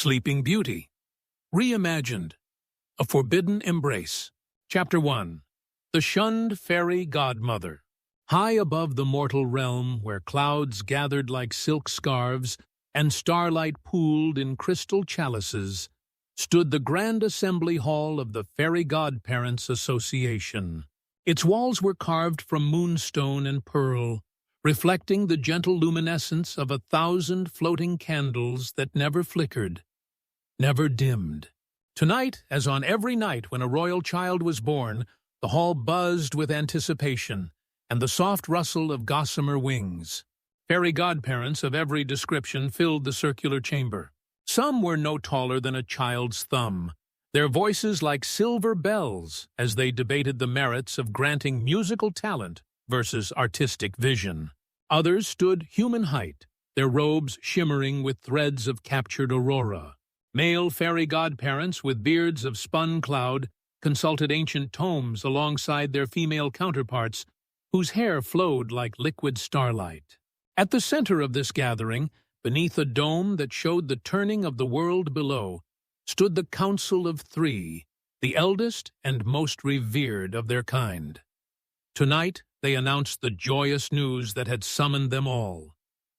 Sleeping Beauty. Reimagined. A Forbidden Embrace. Chapter 1. The Shunned Fairy Godmother. High above the mortal realm, where clouds gathered like silk scarves and starlight pooled in crystal chalices, stood the Grand Assembly Hall of the Fairy Godparents Association. Its walls were carved from moonstone and pearl, reflecting the gentle luminescence of 1,000 floating candles that never flickered, never dimmed. Tonight, as on every night when a royal child was born, the hall buzzed with anticipation and the soft rustle of gossamer wings. Fairy godparents of every description filled the circular chamber. Some were no taller than a child's thumb, their voices like silver bells as they debated the merits of granting musical talent versus artistic vision. Others stood human height, their robes shimmering with threads of captured aurora. Male fairy godparents with beards of spun cloud consulted ancient tomes alongside their female counterparts, whose hair flowed like liquid starlight. At the center of this gathering, beneath a dome that showed the turning of the world below, stood the Council of Three, the eldest and most revered of their kind. Tonight, they announced the joyous news that had summoned them all.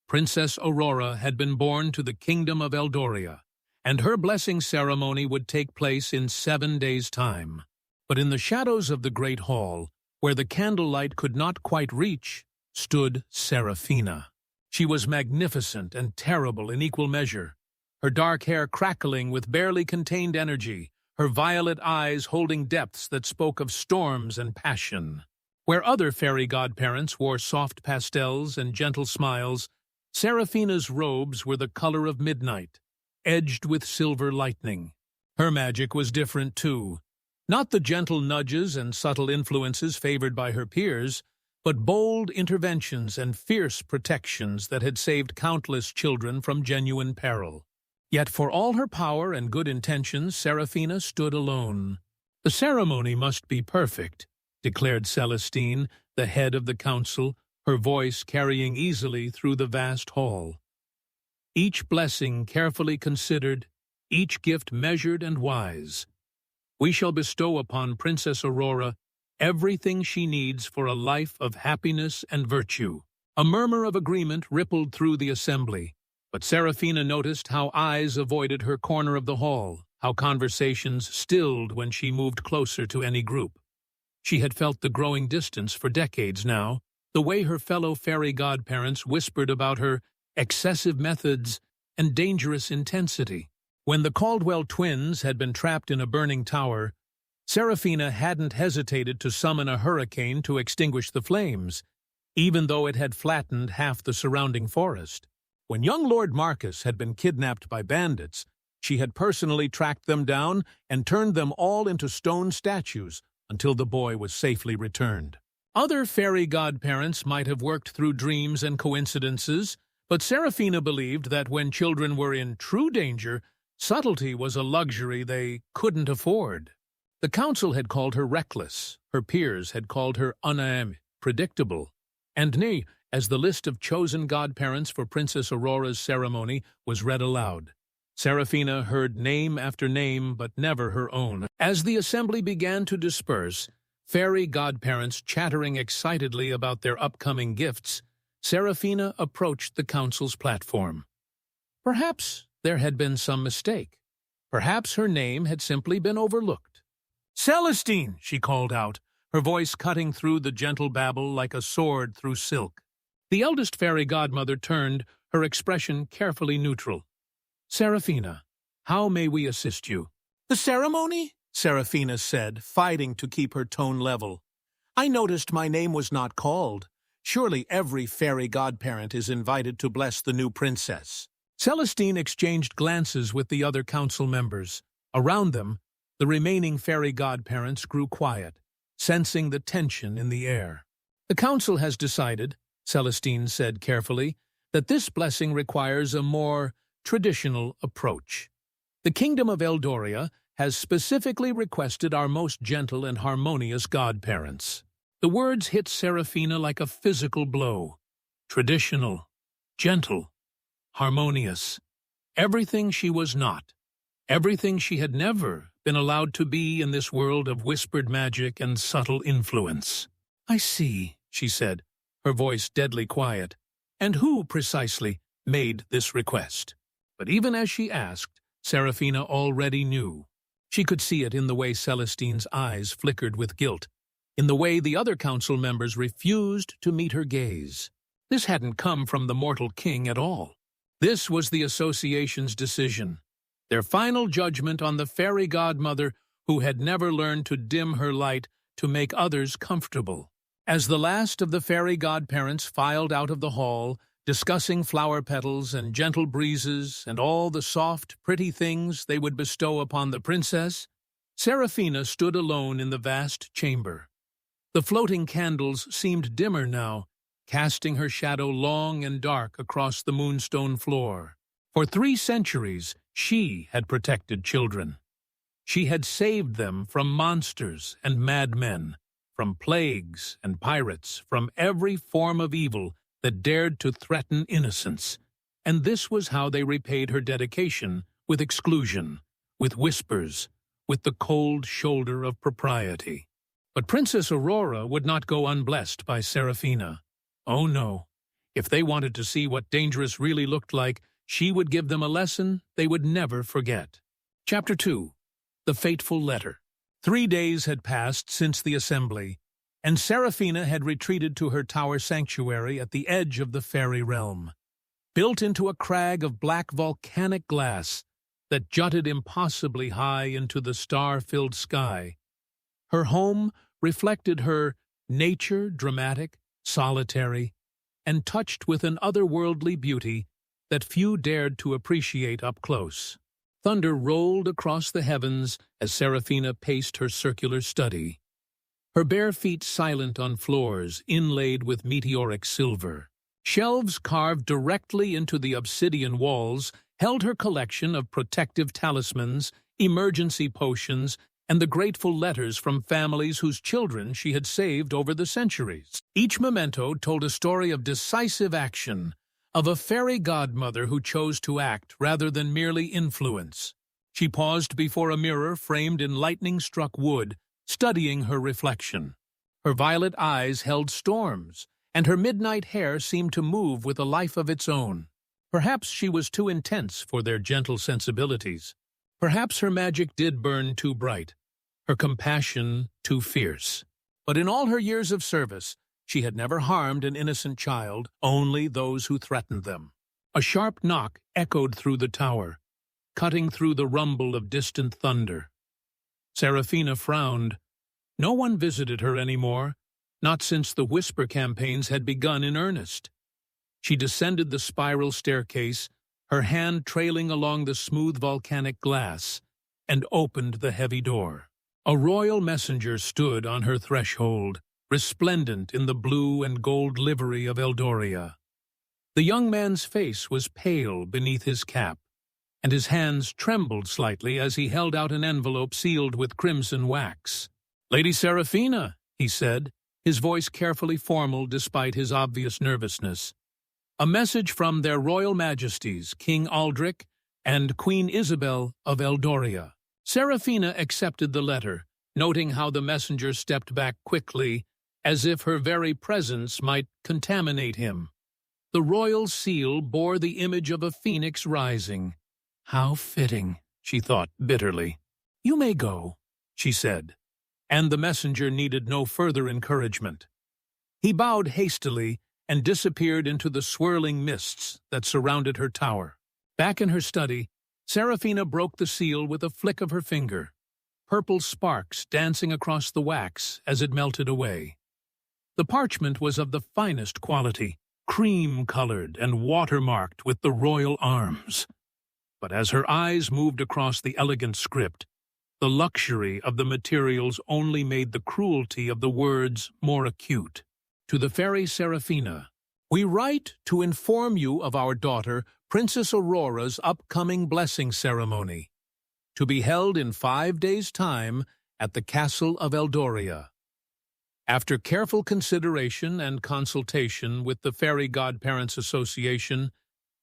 Princess Aurora had been born to the Kingdom of Eldoria, and her blessing ceremony would take place in 7 days' time. But in the shadows of the great hall, where the candlelight could not quite reach, stood Seraphina. She was magnificent and terrible in equal measure, her dark hair crackling with barely contained energy, her violet eyes holding depths that spoke of storms and passion. Where other fairy godparents wore soft pastels and gentle smiles, Seraphina's robes were the color of midnight, edged with silver lightning. Her magic was different too. Not the gentle nudges and subtle influences favored by her peers, but bold interventions and fierce protections that had saved countless children from genuine peril. Yet for all her power and good intentions, Seraphina stood alone. The ceremony must be perfect, declared Celestine, the head of the council, her voice carrying easily through the vast hall. Each blessing carefully considered, each gift measured and wise. We shall bestow upon Princess Aurora everything she needs for a life of happiness and virtue. A murmur of agreement rippled through the assembly, but Seraphina noticed how eyes avoided her corner of the hall, how conversations stilled when she moved closer to any group. She had felt the growing distance for decades now, the way her fellow fairy godparents whispered about her excessive methods and dangerous intensity. When the Caldwell twins had been trapped in a burning tower, Seraphina hadn't hesitated to summon a hurricane to extinguish the flames, even though it had flattened half the surrounding forest. When young Lord Marcus had been kidnapped by bandits, she had personally tracked them down and turned them all into stone statues until the boy was safely returned. Other fairy godparents might have worked through dreams and coincidences, but Seraphina believed that when children were in true danger, subtlety was a luxury they couldn't afford. The council had called her reckless, her peers had called her unpredictable, and nay, as the list of chosen godparents for Princess Aurora's ceremony was read aloud, Seraphina heard name after name, but never her own. As the assembly began to disperse, fairy godparents chattering excitedly about their upcoming gifts, Seraphina approached the council's platform. Perhaps there had been some mistake. Perhaps her name had simply been overlooked. "Celestine!" she called out, her voice cutting through the gentle babble like a sword through silk. The eldest fairy godmother turned, her expression carefully neutral. "Seraphina, how may we assist you?" "The ceremony?" Seraphina said, fighting to keep her tone level. "I noticed my name was not called. Surely every fairy godparent is invited to bless the new princess." Celestine exchanged glances with the other council members. Around them, the remaining fairy godparents grew quiet, sensing the tension in the air. "The council has decided," Celestine said carefully, "that this blessing requires a more traditional approach. The Kingdom of Eldoria has specifically requested our most gentle and harmonious godparents." The words hit Seraphina like a physical blow. Traditional, gentle, harmonious. Everything she was not, everything she had never been allowed to be in this world of whispered magic and subtle influence. "I see," she said, her voice deadly quiet. "And who, precisely, made this request?" But even as she asked, Serafina already knew. She could see it in the way Celestine's eyes flickered with guilt, in the way the other council members refused to meet her gaze. This hadn't come from the mortal king at all. This was the association's decision, their final judgment on the fairy godmother who had never learned to dim her light to make others comfortable. As the last of the fairy godparents filed out of the hall, discussing flower petals and gentle breezes and all the soft, pretty things they would bestow upon the princess, Serafina stood alone in the vast chamber. The floating candles seemed dimmer now, casting her shadow long and dark across the moonstone floor. For 3 centuries, she had protected children. She had saved them from monsters and madmen, from plagues and pirates, from every form of evil that dared to threaten innocence. And this was how they repaid her dedication, with exclusion, with whispers, with the cold shoulder of propriety. But Princess Aurora would not go unblessed by Serafina. Oh no, if they wanted to see what dangerous really looked like, she would give them a lesson they would never forget. Chapter 2. The Fateful Letter. 3 days had passed since the assembly, and Serafina had retreated to her tower sanctuary at the edge of the fairy realm, built into a crag of black volcanic glass that jutted impossibly high into the star-filled sky. Her home reflected her nature, dramatic, solitary, and touched with an otherworldly beauty that few dared to appreciate up close. Thunder rolled across the heavens as Serafina paced her circular study, her bare feet silent on floors inlaid with meteoric silver. Shelves carved directly into the obsidian walls held her collection of protective talismans, emergency potions, and the grateful letters from families whose children she had saved over the centuries. Each memento told a story of decisive action, of a fairy godmother who chose to act rather than merely influence. She paused before a mirror framed in lightning-struck wood, studying her reflection. Her violet eyes held storms, and her midnight hair seemed to move with a life of its own. Perhaps she was too intense for their gentle sensibilities. Perhaps her magic did burn too bright, her compassion too fierce. But in all her years of service, she had never harmed an innocent child, only those who threatened them. A sharp knock echoed through the tower, cutting through the rumble of distant thunder. Serafina frowned. No one visited her anymore, not since the whisper campaigns had begun in earnest. She descended the spiral staircase, her hand trailing along the smooth volcanic glass, and opened the heavy door. A royal messenger stood on her threshold, resplendent in the blue and gold livery of Eldoria. The young man's face was pale beneath his cap, and his hands trembled slightly as he held out an envelope sealed with crimson wax. "Lady Serafina," he said, his voice carefully formal despite his obvious nervousness. "A message from their Royal Majesties, King Aldrich and Queen Isabel of Eldoria." Serafina accepted the letter, noting how the messenger stepped back quickly, as if her very presence might contaminate him. The royal seal bore the image of a phoenix rising. How fitting, she thought bitterly. "You may go," she said, and the messenger needed no further encouragement. He bowed hastily and disappeared into the swirling mists that surrounded her tower. Back in her study, Serafina broke the seal with a flick of her finger, purple sparks dancing across the wax as it melted away. The parchment was of the finest quality, cream-colored and watermarked with the royal arms. But as her eyes moved across the elegant script, the luxury of the materials only made the cruelty of the words more acute. To the fairy Serafina, "We write to inform you of our daughter, Princess Aurora's upcoming blessing ceremony, to be held in 5 days' time at the castle of Eldoria. After careful consideration and consultation with the Fairy Godparents Association,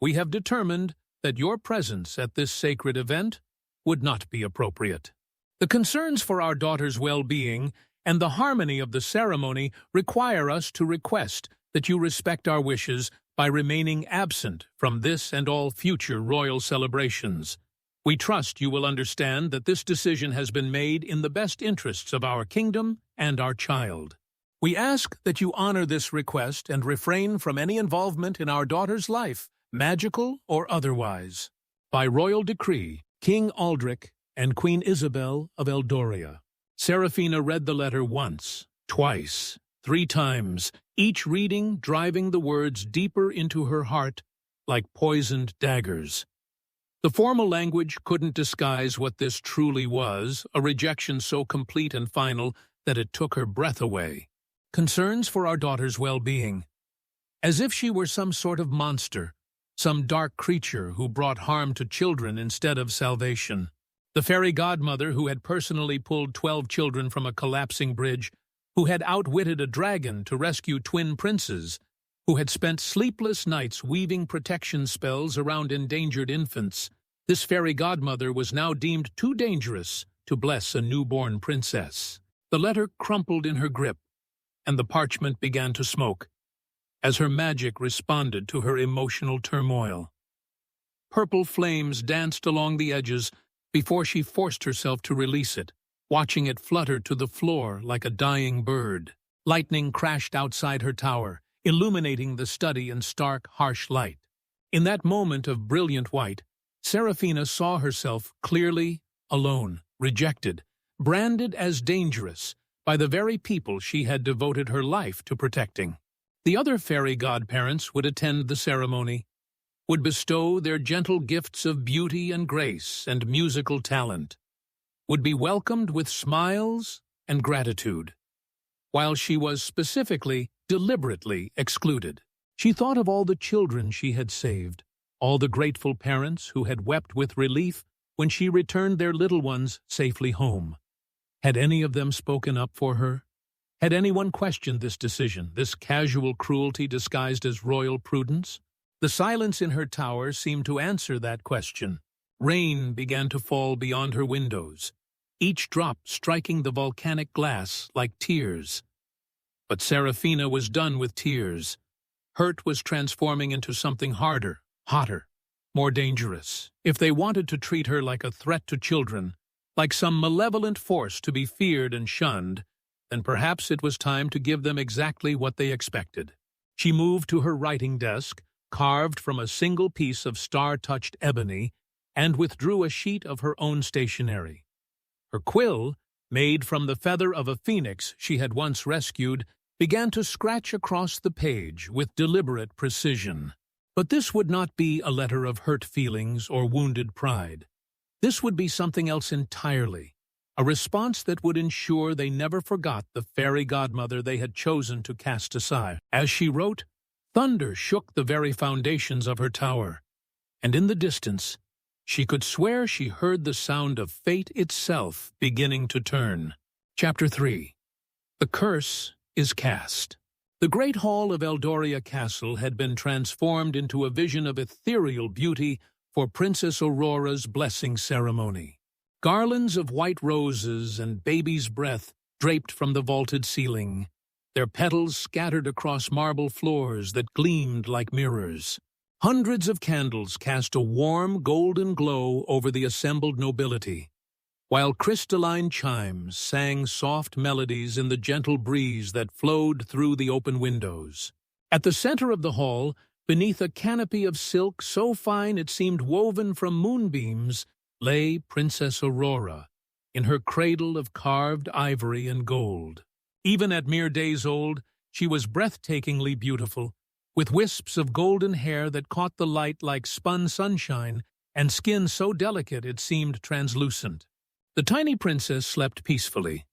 we have determined that your presence at this sacred event would not be appropriate. The concerns for our daughter's well-being and the harmony of the ceremony require us to request that you respect our wishes by remaining absent from this and all future royal celebrations. We trust you will understand that this decision has been made in the best interests of our kingdom and our child. We ask that you honor this request and refrain from any involvement in our daughter's life, magical or otherwise. By royal decree, King Aldrich and Queen Isabel of Eldoria. Serafina read the letter once, twice, 3 times, each reading driving the words deeper into her heart like poisoned daggers. The formal language couldn't disguise what this truly was, a rejection so complete and final that it took her breath away. Concerns for our daughter's well-being. As if she were some sort of monster, some dark creature who brought harm to children instead of salvation. The fairy godmother who had personally pulled 12 children from a collapsing bridge, who had outwitted a dragon to rescue twin princes, who had spent sleepless nights weaving protection spells around endangered infants. This fairy godmother was now deemed too dangerous to bless a newborn princess. The letter crumpled in her grip, and the parchment began to smoke, as her magic responded to her emotional turmoil. Purple flames danced along the edges before she forced herself to release it, watching it flutter to the floor like a dying bird. Lightning crashed outside her tower, illuminating the study in stark, harsh light. In that moment of brilliant white, Serafina saw herself clearly alone, rejected, branded as dangerous by the very people she had devoted her life to protecting. The other fairy godparents would attend the ceremony, would bestow their gentle gifts of beauty and grace and musical talent, would be welcomed with smiles and gratitude, while she was specifically, deliberately excluded. She thought of all the children she had saved, all the grateful parents who had wept with relief when she returned their little ones safely home. Had any of them spoken up for her? Had anyone questioned this decision, this casual cruelty disguised as royal prudence? The silence in her tower seemed to answer that question. Rain began to fall beyond her windows, each drop striking the volcanic glass like tears. But Serafina was done with tears. Hurt was transforming into something harder, hotter, more dangerous. If they wanted to treat her like a threat to children, like some malevolent force to be feared and shunned, then perhaps it was time to give them exactly what they expected. She moved to her writing desk, carved from a single piece of star-touched ebony, and withdrew a sheet of her own stationery. Her quill, made from the feather of a phoenix she had once rescued, began to scratch across the page with deliberate precision. But this would not be a letter of hurt feelings or wounded pride. This would be something else entirely, a response that would ensure they never forgot the fairy godmother they had chosen to cast aside. As she wrote, thunder shook the very foundations of her tower, and in the distance, she could swear she heard the sound of fate itself beginning to turn. Chapter 3. The Curse is Cast. The great hall of Eldoria Castle had been transformed into a vision of ethereal beauty for Princess Aurora's blessing ceremony. Garlands of white roses and baby's breath draped from the vaulted ceiling, their petals scattered across marble floors that gleamed like mirrors. Hundreds of candles cast a warm, golden glow over the assembled nobility, while crystalline chimes sang soft melodies in the gentle breeze that flowed through the open windows. At the center of the hall, beneath a canopy of silk so fine it seemed woven from moonbeams, lay Princess Aurora, in her cradle of carved ivory and gold. Even at mere days old, she was breathtakingly beautiful, with wisps of golden hair that caught the light like spun sunshine, and skin so delicate it seemed translucent. The tiny princess slept peacefully,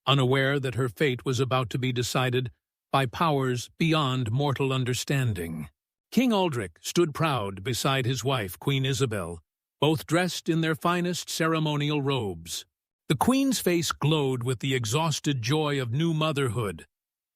unaware that her fate was about to be decided by powers beyond mortal understanding. King Aldrich stood proud beside his wife, Queen Isabel, both dressed in their finest ceremonial robes. The queen's face glowed with the exhausted joy of new motherhood,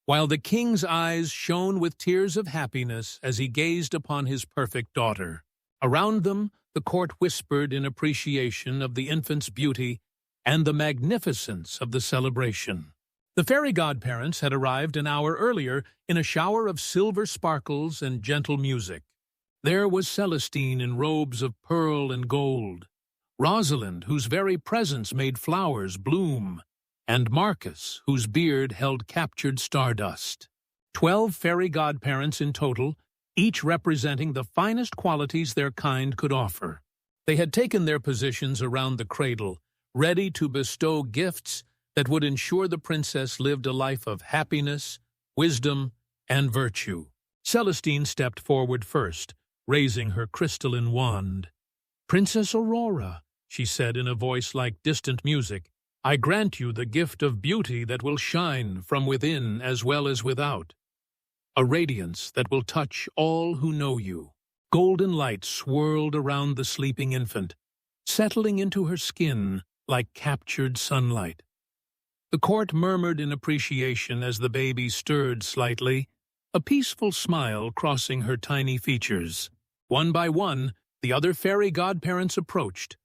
while the king's eyes shone with tears of happiness as he gazed upon his perfect daughter. Around them, the court whispered in appreciation of the infant's beauty and the magnificence of the celebration. The fairy godparents had arrived an hour earlier in a shower of silver sparkles and gentle music. There was Celestine in robes of pearl and gold, Rosalind, whose very presence made flowers bloom, and Marcus, whose beard held captured stardust. 12 fairy godparents in total, each representing the finest qualities their kind could offer. They had taken their positions around the cradle, ready to bestow gifts that would ensure the princess lived a life of happiness, wisdom, and virtue. Celestine stepped forward first, raising her crystalline wand. "Princess Aurora," she said in a voice like distant music, "I grant you the gift of beauty that will shine from within as well as without. A radiance that will touch all who know you." Golden light swirled around the sleeping infant, settling into her skin like captured sunlight. The court murmured in appreciation as the baby stirred slightly, a peaceful smile crossing her tiny features. One by one, the other fairy godparents approached.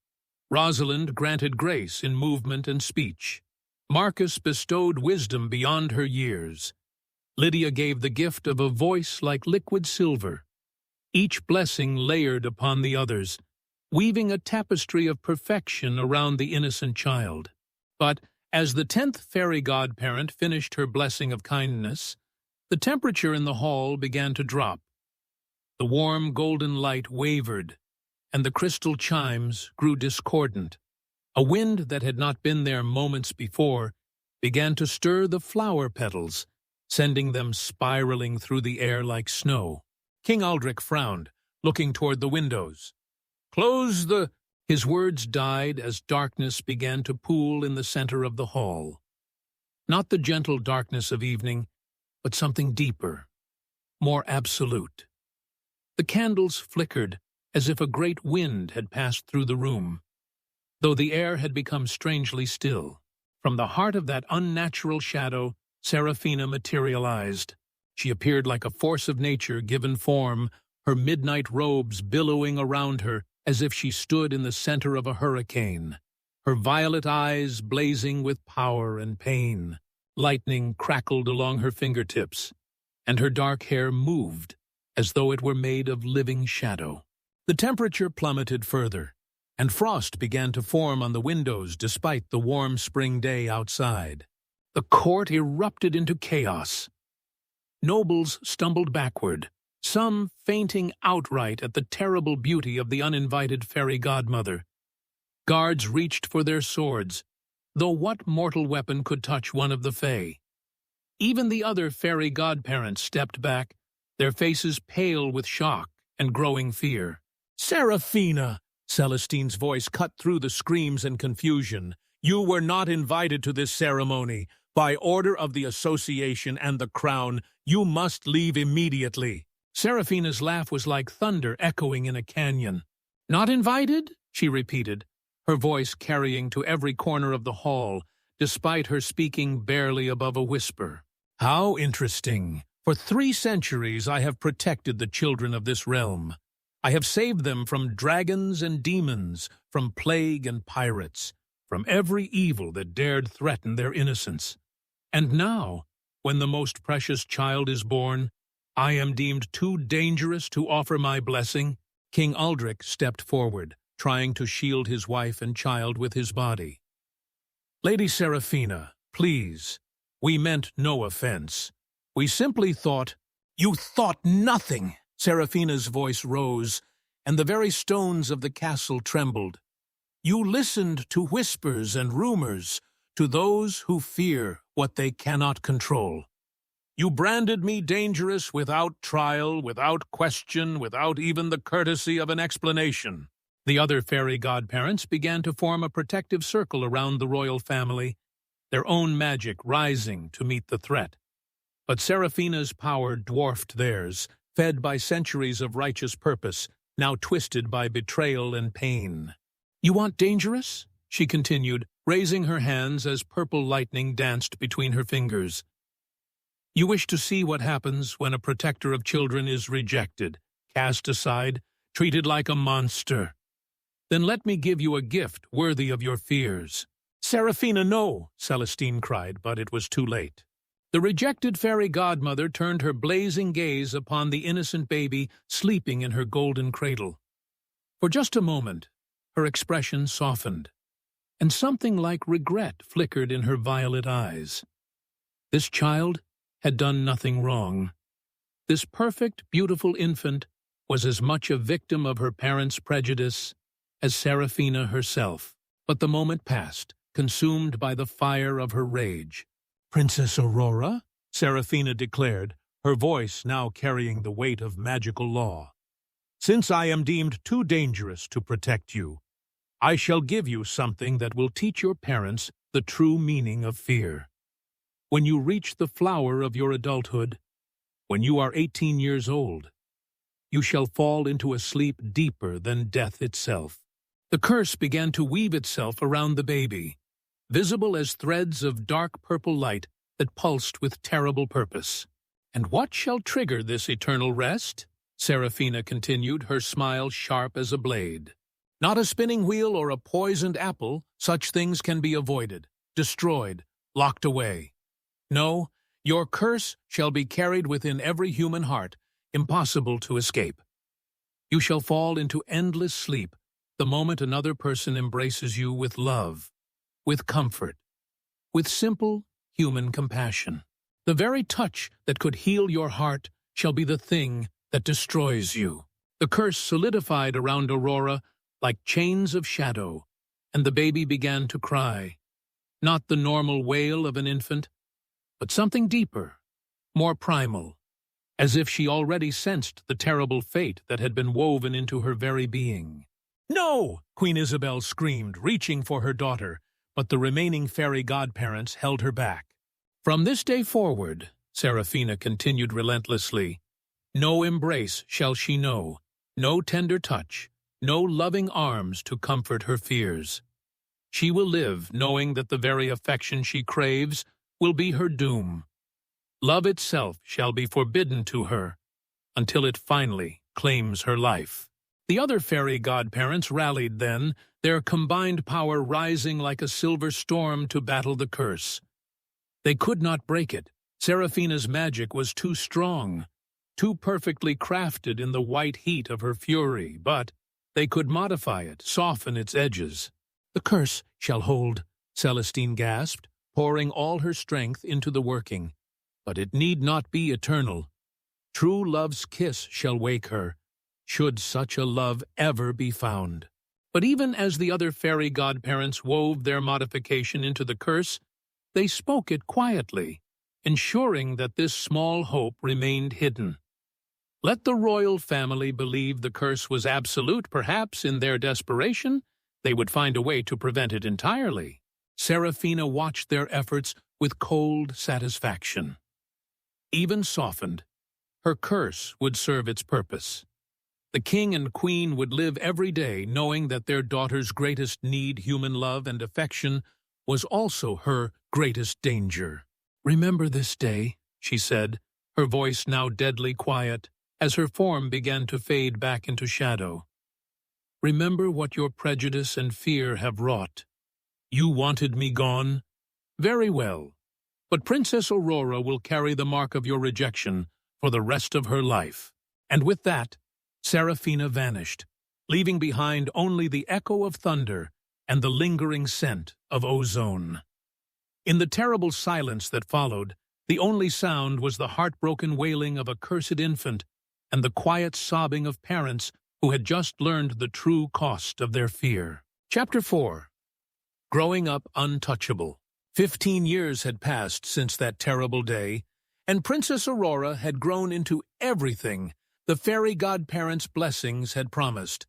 Rosalind granted grace in movement and speech. Marcus bestowed wisdom beyond her years. Lydia gave the gift of a voice like liquid silver. Each blessing layered upon the others, weaving a tapestry of perfection around the innocent child. But as the 10th fairy godparent finished her blessing of kindness, the temperature in the hall began to drop. The warm golden light wavered, and the crystal chimes grew discordant. A wind that had not been there moments before began to stir the flower petals, sending them spiraling through the air like snow. King Aldrich frowned, looking toward the windows. "Close the—" His words died as darkness began to pool in the center of the hall. Not the gentle darkness of evening, but something deeper, more absolute. The candles flickered as if a great wind had passed through the room, though the air had become strangely still. From the heart of that unnatural shadow, Seraphina materialized. She appeared like a force of nature given form, her midnight robes billowing around her as if she stood in the center of a hurricane, her violet eyes blazing with power and pain. Lightning crackled along her fingertips, and her dark hair moved as though it were made of living shadow. The temperature plummeted further, and frost began to form on the windows despite the warm spring day outside. The court erupted into chaos. Nobles stumbled backward, some fainting outright at the terrible beauty of the uninvited fairy godmother. Guards reached for their swords, though what mortal weapon could touch one of the fae? Even the other fairy godparents stepped back, their faces pale with shock and growing fear. "Seraphina!" Celestine's voice cut through the screams and confusion. "You were not invited to this ceremony. By order of the association and the crown, you must leave immediately." Seraphina's laugh was like thunder echoing in a canyon. "Not invited?" she repeated, her voice carrying to every corner of the hall, despite her speaking barely above a whisper. "How interesting. For 3 centuries I have protected the children of this realm. I have saved them from dragons and demons, from plague and pirates, from every evil that dared threaten their innocence. And now, when the most precious child is born, I am deemed too dangerous to offer my blessing." King Aldrich stepped forward, trying to shield his wife and child with his body. "Lady Seraphina, please, we meant no offense. We simply thought—" "You thought nothing!" Seraphina's voice rose, and the very stones of the castle trembled. "You listened to whispers and rumors, to those who fear what they cannot control. You branded me dangerous without trial, without question, without even the courtesy of an explanation." The other fairy godparents began to form a protective circle around the royal family, their own magic rising to meet the threat. But Seraphina's power dwarfed theirs, fed by centuries of righteous purpose, now twisted by betrayal and pain. "You want dangerous?" she continued, raising her hands as purple lightning danced between her fingers. "You wish to see what happens when a protector of children is rejected, cast aside, treated like a monster. Then let me give you a gift worthy of your fears." "Seraphina, no!" Celestine cried, but it was too late. The rejected fairy godmother turned her blazing gaze upon the innocent baby sleeping in her golden cradle. For just a moment, her expression softened, and something like regret flickered in her violet eyes. This child had done nothing wrong. This perfect, beautiful infant was as much a victim of her parents' prejudice as Seraphina herself. But the moment passed, consumed by the fire of her rage. "Princess Aurora," Seraphina declared, her voice now carrying the weight of magical law, "since I am deemed too dangerous to protect you, I shall give you something that will teach your parents the true meaning of fear. When you reach the flower of your adulthood, when you are 18 years old, you shall fall into a sleep deeper than death itself." The curse began to weave itself around the baby, visible as threads of dark purple light that pulsed with terrible purpose. "And what shall trigger this eternal rest?" Seraphina continued, her smile sharp as a blade. "Not a spinning wheel or a poisoned apple. Such things can be avoided, destroyed, locked away. No, your curse shall be carried within every human heart, impossible to escape. You shall fall into endless sleep the moment another person embraces you with love, with comfort, with simple human compassion. The very touch that could heal your heart shall be the thing that destroys you." The curse solidified around Aurora like chains of shadow, and the baby began to cry. Not the normal wail of an infant, but something deeper, more primal, as if she already sensed the terrible fate that had been woven into her very being. "No!" Queen Isabel screamed, reaching for her daughter, but the remaining fairy godparents held her back. "From this day forward," Seraphina continued relentlessly, "no embrace shall she know, no tender touch, no loving arms to comfort her fears. She will live knowing that the very affection she craves will be her doom. Love itself shall be forbidden to her until it finally claims her life." The other fairy godparents rallied then, their combined power rising like a silver storm to battle the curse. They could not break it. Seraphina's magic was too strong, too perfectly crafted in the white heat of her fury, but they could modify it, soften its edges. "The curse shall hold," Celestine gasped, pouring all her strength into the working. "But it need not be eternal. True love's kiss shall wake her, should such a love ever be found." But even as the other fairy godparents wove their modification into the curse, they spoke it quietly, ensuring that this small hope remained hidden. Let the royal family believe the curse was absolute. Perhaps in their desperation, they would find a way to prevent it entirely. Seraphina watched their efforts with cold satisfaction. Even softened, her curse would serve its purpose. The king and queen would live every day knowing that their daughter's greatest need, human love and affection, was also her greatest danger. "Remember this day," she said, her voice now deadly quiet, as her form began to fade back into shadow. "Remember what your prejudice and fear have wrought. You wanted me gone? Very well. But Princess Aurora will carry the mark of your rejection for the rest of her life." And with that, Seraphina vanished, leaving behind only the echo of thunder and the lingering scent of ozone. In the terrible silence that followed, the only sound was the heartbroken wailing of a cursed infant and the quiet sobbing of parents who had just learned the true cost of their fear. Chapter 4. Growing Up Untouchable. 15 years had passed since that terrible day, and Princess Aurora had grown into everything the fairy godparents' blessings had promised,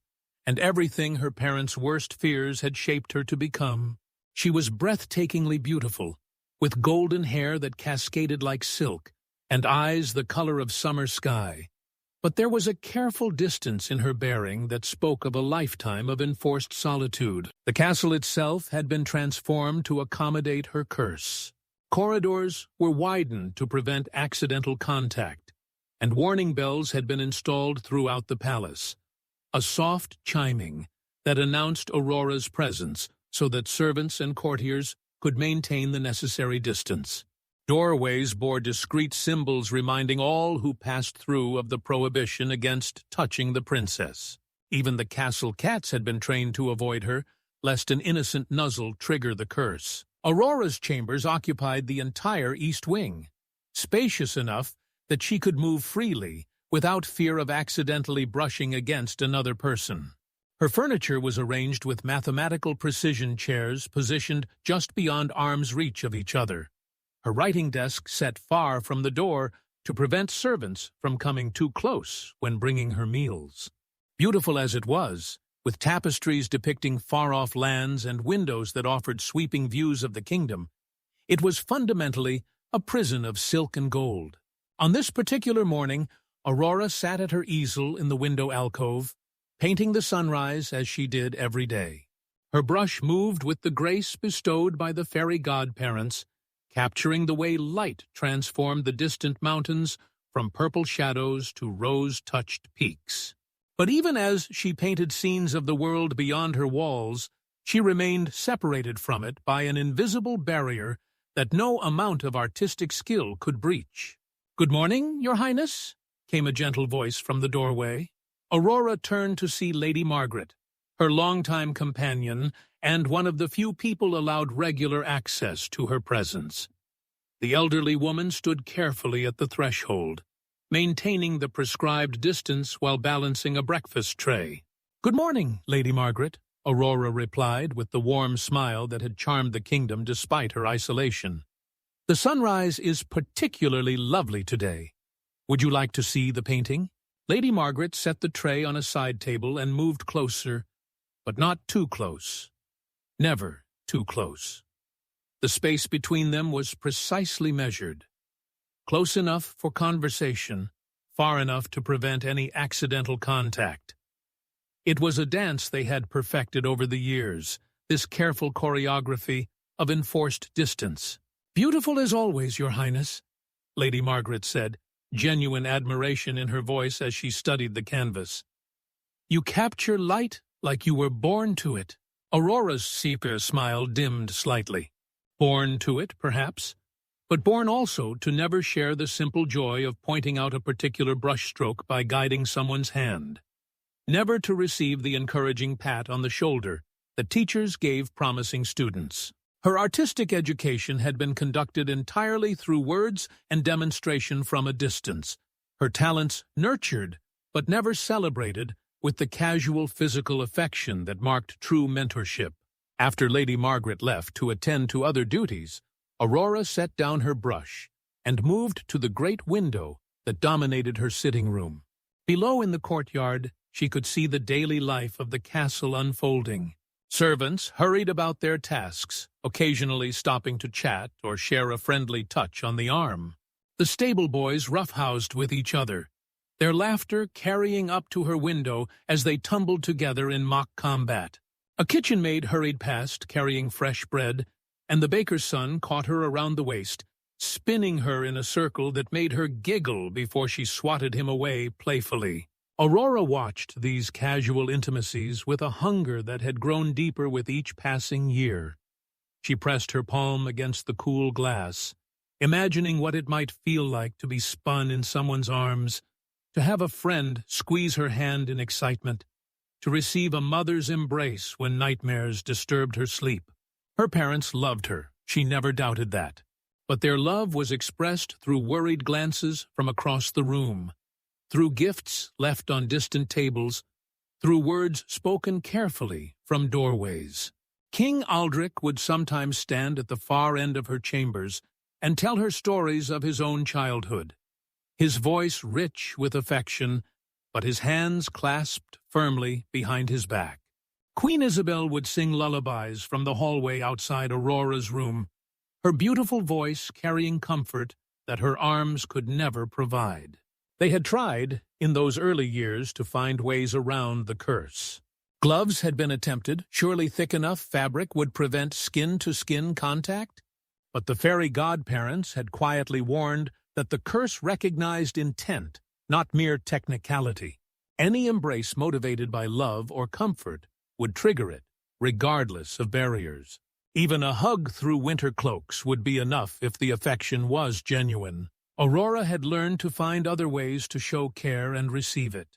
and everything her parents' worst fears had shaped her to become. She was breathtakingly beautiful, with golden hair that cascaded like silk, and eyes the color of summer sky. But there was a careful distance in her bearing that spoke of a lifetime of enforced solitude. The castle itself had been transformed to accommodate her curse. Corridors were widened to prevent accidental contact, and warning bells had been installed throughout the palace. a soft chiming that announced Aurora's presence so that servants and courtiers could maintain the necessary distance. Doorways bore discreet symbols reminding all who passed through of the prohibition against touching the princess. Even the castle cats had been trained to avoid her, lest an innocent nuzzle trigger the curse. Aurora's chambers occupied the entire east wing, spacious enough that she could move freely without fear of accidentally brushing against another person. Her furniture was arranged with mathematical precision, chairs positioned just beyond arm's reach of each other. Her writing desk set far from the door to prevent servants from coming too close when bringing her meals. Beautiful as it was, with tapestries depicting far-off lands and windows that offered sweeping views of the kingdom, it was fundamentally a prison of silk and gold. On this particular morning, Aurora sat at her easel in the window alcove, painting the sunrise as she did every day. Her brush moved with the grace bestowed by the fairy godparents, capturing the way light transformed the distant mountains from purple shadows to rose-touched peaks. But even as she painted scenes of the world beyond her walls, she remained separated from it by an invisible barrier that no amount of artistic skill could breach. "Good morning, Your Highness," came a gentle voice from the doorway. Aurora turned to see Lady Margaret, her longtime companion and one of the few people allowed regular access to her presence. The elderly woman stood carefully at the threshold, maintaining the prescribed distance while balancing a breakfast tray. "Good morning, Lady Margaret," Aurora replied with the warm smile that had charmed the kingdom despite her isolation. "The sunrise is particularly lovely today. Would you like to see the painting?" Lady Margaret set the tray on a side table and moved closer, but not too close. Never too close. The space between them was precisely measured. Close enough for conversation, far enough to prevent any accidental contact. It was a dance they had perfected over the years, this careful choreography of enforced distance. "Beautiful as always, Your Highness," Lady Margaret said, genuine admiration in her voice as she studied the canvas. "You capture light like you were born to it." Aurora's sepia smile dimmed slightly. Born to it, perhaps, but born also to never share the simple joy of pointing out a particular brushstroke by guiding someone's hand. Never to receive the encouraging pat on the shoulder that teachers gave promising students. Her artistic education had been conducted entirely through words and demonstration from a distance, her talents nurtured but never celebrated with the casual physical affection that marked true mentorship. After Lady Margaret left to attend to other duties, Aurora set down her brush and moved to the great window that dominated her sitting room. Below in the courtyard, she could see the daily life of the castle unfolding. Servants hurried about their tasks, occasionally stopping to chat or share a friendly touch on the arm. The stable boys roughhoused with each other, their laughter carrying up to her window as they tumbled together in mock combat. A kitchen maid hurried past, carrying fresh bread, and the baker's son caught her around the waist, spinning her in a circle that made her giggle before she swatted him away playfully. Aurora watched these casual intimacies with a hunger that had grown deeper with each passing year. She pressed her palm against the cool glass, imagining what it might feel like to be spun in someone's arms, to have a friend squeeze her hand in excitement, to receive a mother's embrace when nightmares disturbed her sleep. Her parents loved her, she never doubted that, but their love was expressed through worried glances from across the room, through gifts left on distant tables, through words spoken carefully from doorways. King Aldrich would sometimes stand at the far end of her chambers and tell her stories of his own childhood, his voice rich with affection, but his hands clasped firmly behind his back. Queen Isabel would sing lullabies from the hallway outside Aurora's room, her beautiful voice carrying comfort that her arms could never provide. They had tried, in those early years, to find ways around the curse. Gloves had been attempted, surely thick enough fabric would prevent skin-to-skin contact? But the fairy godparents had quietly warned that the curse recognized intent, not mere technicality. Any embrace motivated by love or comfort would trigger it, regardless of barriers. Even a hug through winter cloaks would be enough if the affection was genuine. Aurora had learned to find other ways to show care and receive it.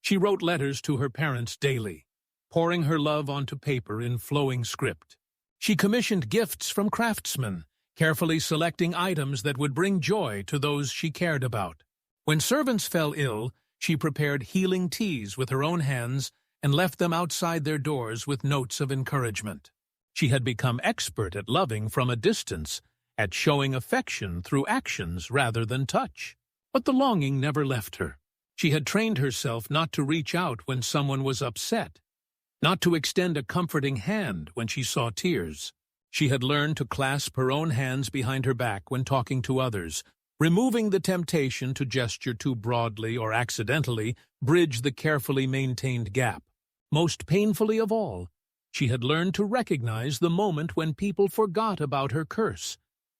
She wrote letters to her parents daily, pouring her love onto paper in flowing script. She commissioned gifts from craftsmen, carefully selecting items that would bring joy to those she cared about. When servants fell ill, she prepared healing teas with her own hands and left them outside their doors with notes of encouragement. She had become expert at loving from a distance, at showing affection through actions rather than touch. But the longing never left her. She had trained herself not to reach out when someone was upset, not to extend a comforting hand when she saw tears. She had learned to clasp her own hands behind her back when talking to others, removing the temptation to gesture too broadly or accidentally bridge the carefully maintained gap. Most painfully of all, she had learned to recognize the moment when people forgot about her curse,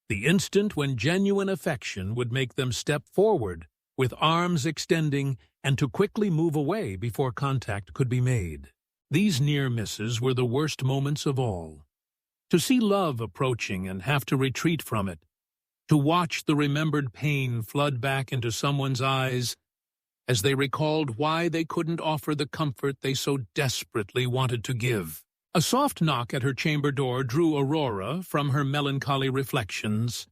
the instant when genuine affection would make them step forward, with arms extending, and to quickly move away before contact could be made. These near misses were the worst moments of all. To see love approaching and have to retreat from it, to watch the remembered pain flood back into someone's eyes as they recalled why they couldn't offer the comfort they so desperately wanted to give. A soft knock at her chamber door drew Aurora from her melancholy reflections.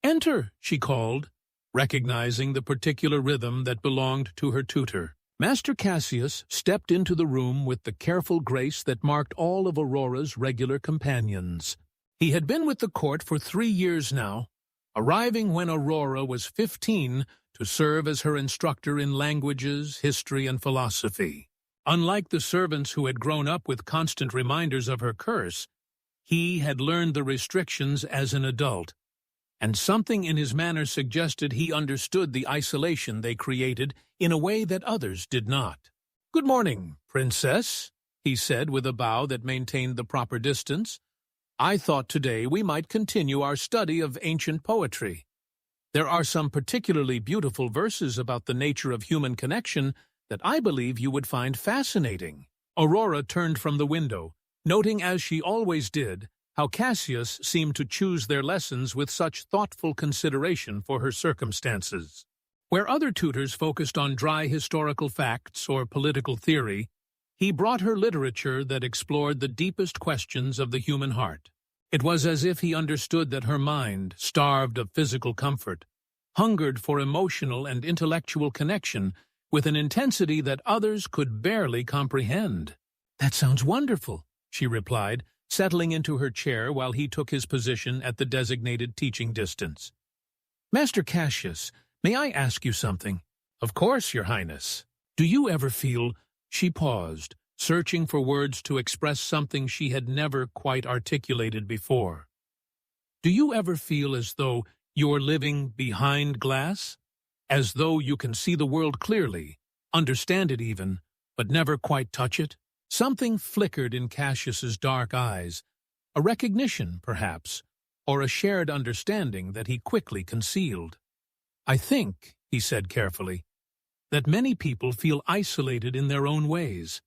"Enter," she called, recognizing the particular rhythm that belonged to her tutor. Master Cassius stepped into the room with the careful grace that marked all of Aurora's regular companions. He had been with the court for 3 years now, arriving when Aurora was 15 to serve as her instructor in languages, history, and philosophy. Unlike the servants who had grown up with constant reminders of her curse, he had learned the restrictions as an adult, and something in his manner suggested he understood the isolation they created in a way that others did not. "Good morning, Princess," he said with a bow that maintained the proper distance. "I thought today we might continue our study of ancient poetry. There are some particularly beautiful verses about the nature of human connection that I believe you would find fascinating." Aurora turned from the window, noting as she always did how Cassius seemed to choose their lessons with such thoughtful consideration for her circumstances. Where other tutors focused on dry historical facts or political theory, he brought her literature that explored the deepest questions of the human heart. It was as if he understood that her mind, starved of physical comfort, hungered for emotional and intellectual connection with an intensity that others could barely comprehend. "That sounds wonderful," she replied, settling into her chair while he took his position at the designated teaching distance. "Master Cassius, may I ask you something?" "Of course, Your Highness." "Do you ever feel—" She paused, searching for words to express something she had never quite articulated before. "Do you ever feel as though you're living behind glass? As though you can see the world clearly, understand it even, but never quite touch it?" Something flickered in Cassius's dark eyes, a recognition, perhaps, or a shared understanding that he quickly concealed. "I think," he said carefully, "that many people feel isolated in their own ways.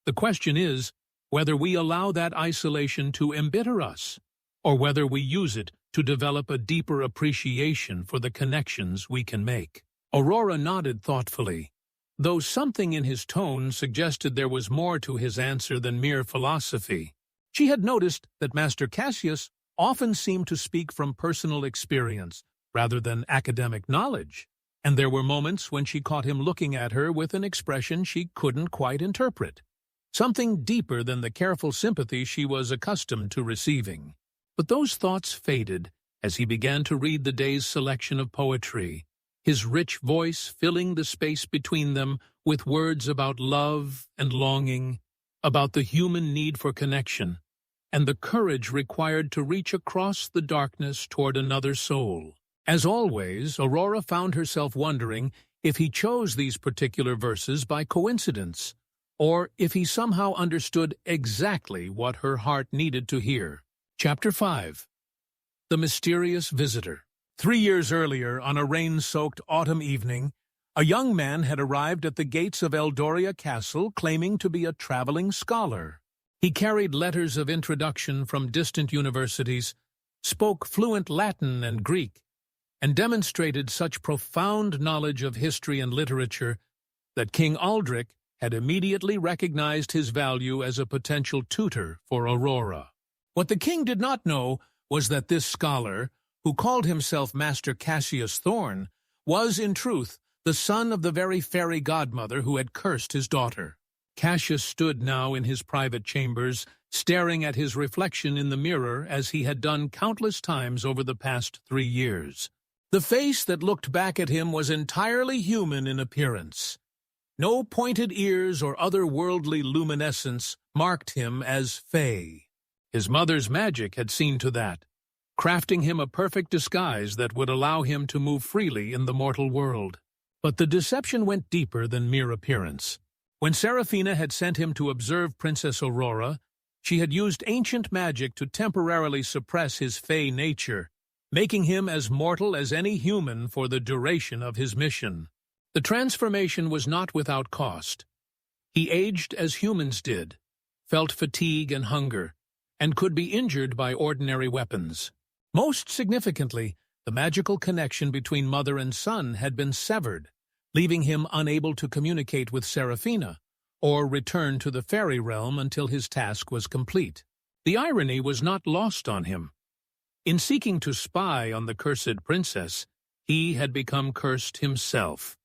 The question is whether we allow that isolation to embitter us, or whether we use it to develop a deeper appreciation for the connections we can make." Aurora nodded thoughtfully, though something in his tone suggested there was more to his answer than mere philosophy. She had noticed that Master Cassius often seemed to speak from personal experience rather than academic knowledge, and there were moments when she caught him looking at her with an expression she couldn't quite interpret, something deeper than the careful sympathy she was accustomed to receiving. But those thoughts faded as he began to read the day's selection of poetry, his rich voice filling the space between them with words about love and longing, about the human need for connection, and the courage required to reach across the darkness toward another soul. As always, Aurora found herself wondering if he chose these particular verses by coincidence, or if he somehow understood exactly what her heart needed to hear. Chapter 5. The Mysterious Visitor. 3 years earlier, on a rain-soaked autumn evening, A young man had arrived at the gates of Eldoria Castle claiming to be a traveling scholar. He carried letters of introduction from distant universities, spoke fluent Latin and Greek, and demonstrated such profound knowledge of history and literature that King Aldrich had immediately recognized his value as a potential tutor for Aurora. What the king did not know was that this scholar, who called himself Master Cassius Thorn, was, in truth, the son of the very fairy godmother who had cursed his daughter. Cassius stood now in his private chambers, staring at his reflection in the mirror as he had done countless times over the past 3 years. The face that looked back at him was entirely human in appearance. No pointed ears or other worldly luminescence marked him as fey. His mother's magic had seen to that, crafting him a perfect disguise that would allow him to move freely in the mortal world. But the deception went deeper than mere appearance. When Seraphina had sent him to observe Princess Aurora, she had used ancient magic to temporarily suppress his fey nature, making him as mortal as any human for the duration of his mission. The transformation was not without cost. He aged as humans did, felt fatigue and hunger, and could be injured by ordinary weapons. Most significantly, the magical connection between mother and son had been severed, leaving him unable to communicate with Seraphina or return to the fairy realm until his task was complete. The irony was not lost on him. In seeking to spy on the cursed princess, he had become cursed himself,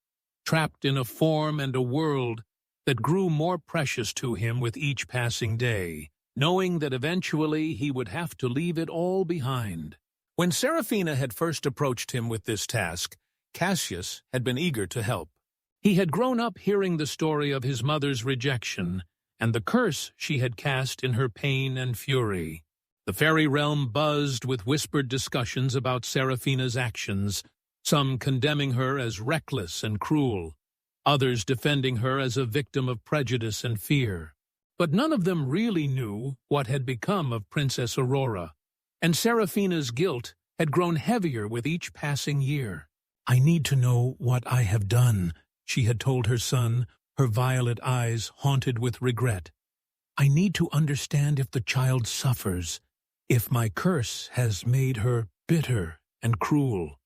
trapped in a form and a world that grew more precious to him with each passing day, knowing that eventually he would have to leave it all behind. When Seraphina had first approached him with this task, Cassius had been eager to help. He had grown up hearing the story of his mother's rejection and the curse she had cast in her pain and fury. The fairy realm buzzed with whispered discussions about Seraphina's actions, some condemning her as reckless and cruel, others defending her as a victim of prejudice and fear. But none of them really knew what had become of Princess Aurora, and Seraphina's guilt had grown heavier with each passing year. "I need to know what I have done," she had told her son, her violet eyes haunted with regret. "I need to understand if the child suffers, if my curse has made her bitter and cruel,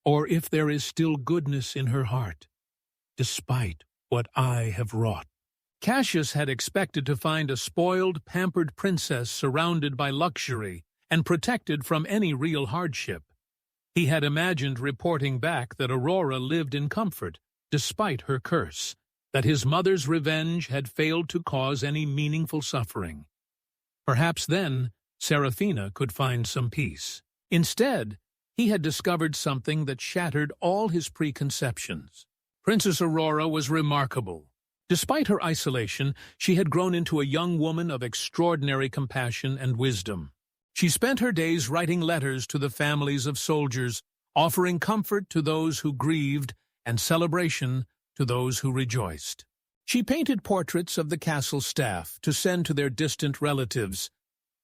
or if there is still goodness in her heart, despite what I have wrought." Cassius had expected to find a spoiled, pampered princess surrounded by luxury and protected from any real hardship. He had imagined reporting back that Aurora lived in comfort, despite her curse, that his mother's revenge had failed to cause any meaningful suffering. Perhaps then Seraphina could find some peace. Instead, he had discovered something that shattered all his preconceptions. Princess Aurora was remarkable. Despite her isolation, she had grown into a young woman of extraordinary compassion and wisdom. She spent her days writing letters to the families of soldiers, offering comfort to those who grieved and celebration to those who rejoiced. She painted portraits of the castle staff to send to their distant relatives,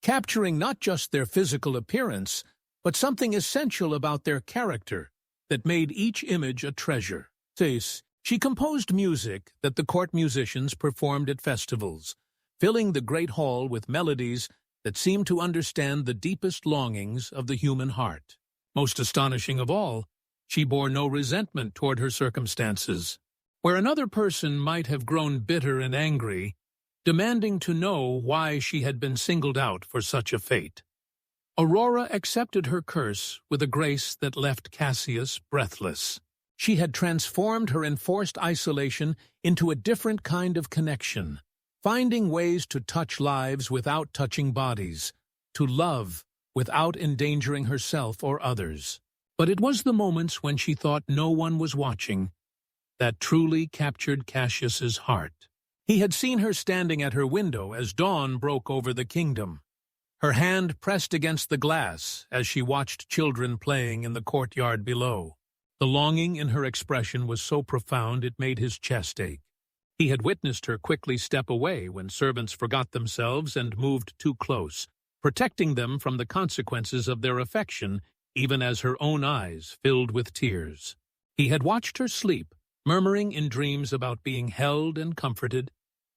capturing not just their physical appearance, but something essential about their character that made each image a treasure. She composed music that the court musicians performed at festivals, filling the great hall with melodies that seemed to understand the deepest longings of the human heart. Most astonishing of all, she bore no resentment toward her circumstances. Where another person might have grown bitter and angry, demanding to know why she had been singled out for such a fate, Aurora accepted her curse with a grace that left Cassius breathless. She had transformed her enforced isolation into a different kind of connection, finding ways to touch lives without touching bodies, to love without endangering herself or others. But it was the moments when she thought no one was watching that truly captured Cassius's heart. He had seen her standing at her window as dawn broke over the kingdom, her hand pressed against the glass as she watched children playing in the courtyard below. The longing in her expression was so profound it made his chest ache. He had witnessed her quickly step away when servants forgot themselves and moved too close, protecting them from the consequences of their affection, even as her own eyes filled with tears. He had watched her sleep, murmuring in dreams about being held and comforted,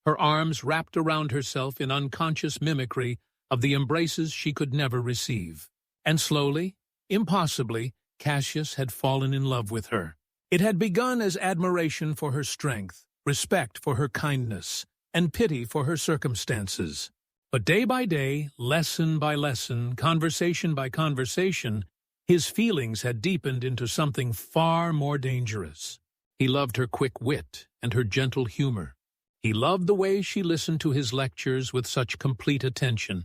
her arms wrapped around herself in unconscious mimicry of the embraces she could never receive. And slowly, impossibly, Cassius had fallen in love with her. It had begun as admiration for her strength, respect for her kindness, and pity for her circumstances. But day by day, lesson by lesson, conversation by conversation, his feelings had deepened into something far more dangerous. He loved her quick wit and her gentle humor. He loved the way she listened to his lectures with such complete attention,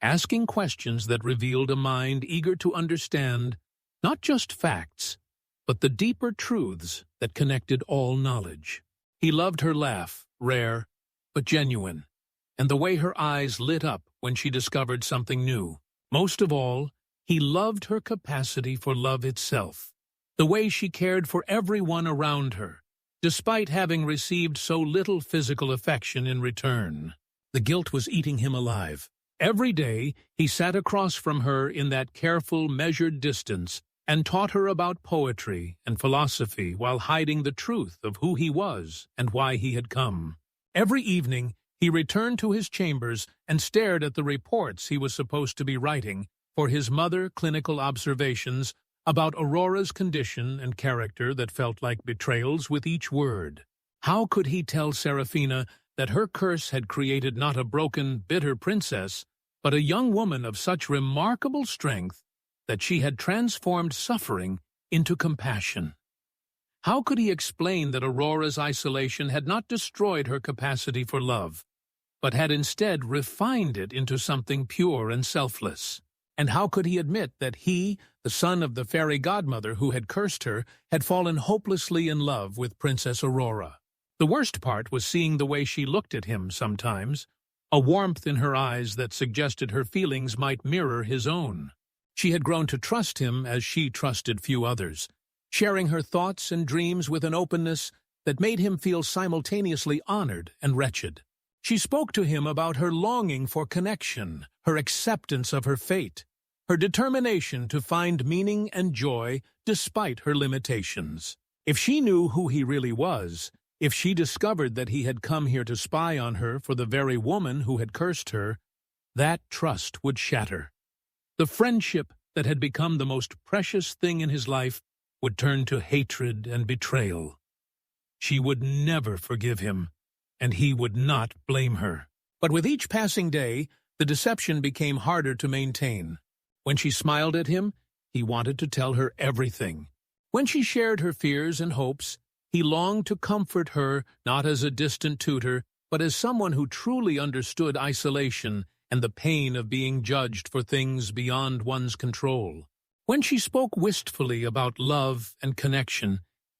asking questions that revealed a mind eager to understand not just facts, but the deeper truths that connected all knowledge. He loved her laugh, rare but genuine, and the way her eyes lit up when she discovered something new. Most of all, he loved her capacity for love itself, the way she cared for everyone around her, despite having received so little physical affection in return. The guilt was eating him alive. Every day, he sat across from her in that careful, measured distance and taught her about poetry and philosophy while hiding the truth of who he was and why he had come. Every evening, he returned to his chambers and stared at the reports he was supposed to be writing for his mother clinical observations about Aurora's condition and character that felt like betrayals with each word. How could he tell Seraphina that her curse had created not a broken, bitter princess, but a young woman of such remarkable strength that she had transformed suffering into compassion? How could he explain that Aurora's isolation had not destroyed her capacity for love, but had instead refined it into something pure and selfless? And how could he admit that he, the son of the fairy godmother who had cursed her, had fallen hopelessly in love with Princess Aurora? The worst part was seeing the way she looked at him sometimes, a warmth in her eyes that suggested her feelings might mirror his own. She had grown to trust him as she trusted few others, sharing her thoughts and dreams with an openness that made him feel simultaneously honored and wretched. She spoke to him about her longing for connection, her acceptance of her fate, her determination to find meaning and joy despite her limitations. If she knew who he really was, if she discovered that he had come here to spy on her for the very woman who had cursed her, that trust would shatter. The friendship that had become the most precious thing in his life would turn to hatred and betrayal. She would never forgive him, and he would not blame her. But with each passing day, the deception became harder to maintain. When she smiled at him, he wanted to tell her everything. When she shared her fears and hopes, he longed to comfort her not as a distant tutor, but as someone who truly understood isolation and the pain of being judged for things beyond one's control. When she spoke wistfully about love and connection,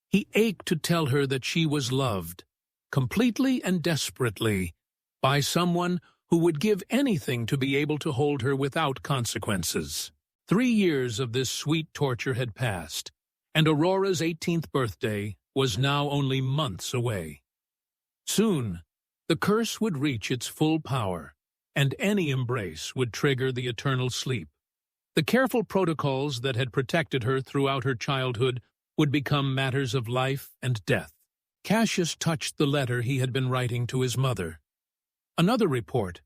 he ached to tell her that she was loved, completely and desperately, by someone who would give anything to be able to hold her without consequences. 3 years of this sweet torture had passed, and Aurora's 18th birthday was now only months away. Soon, the curse would reach its full power, and any embrace would trigger the eternal sleep. The careful protocols that had protected her throughout her childhood would become matters of life and death. Cassius touched the letter he had been writing to his mother. Another report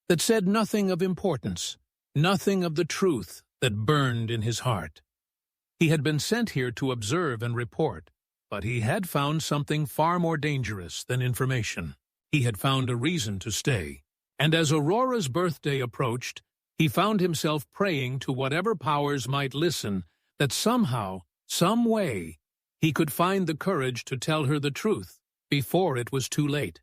that said nothing of importance, nothing of the truth that burned in his heart. He had been sent here to observe and report, but he had found something far more dangerous than information. He had found a reason to stay. And as Aurora's birthday approached, he found himself praying to whatever powers might listen that somehow, some way, he could find the courage to tell her the truth before it was too late,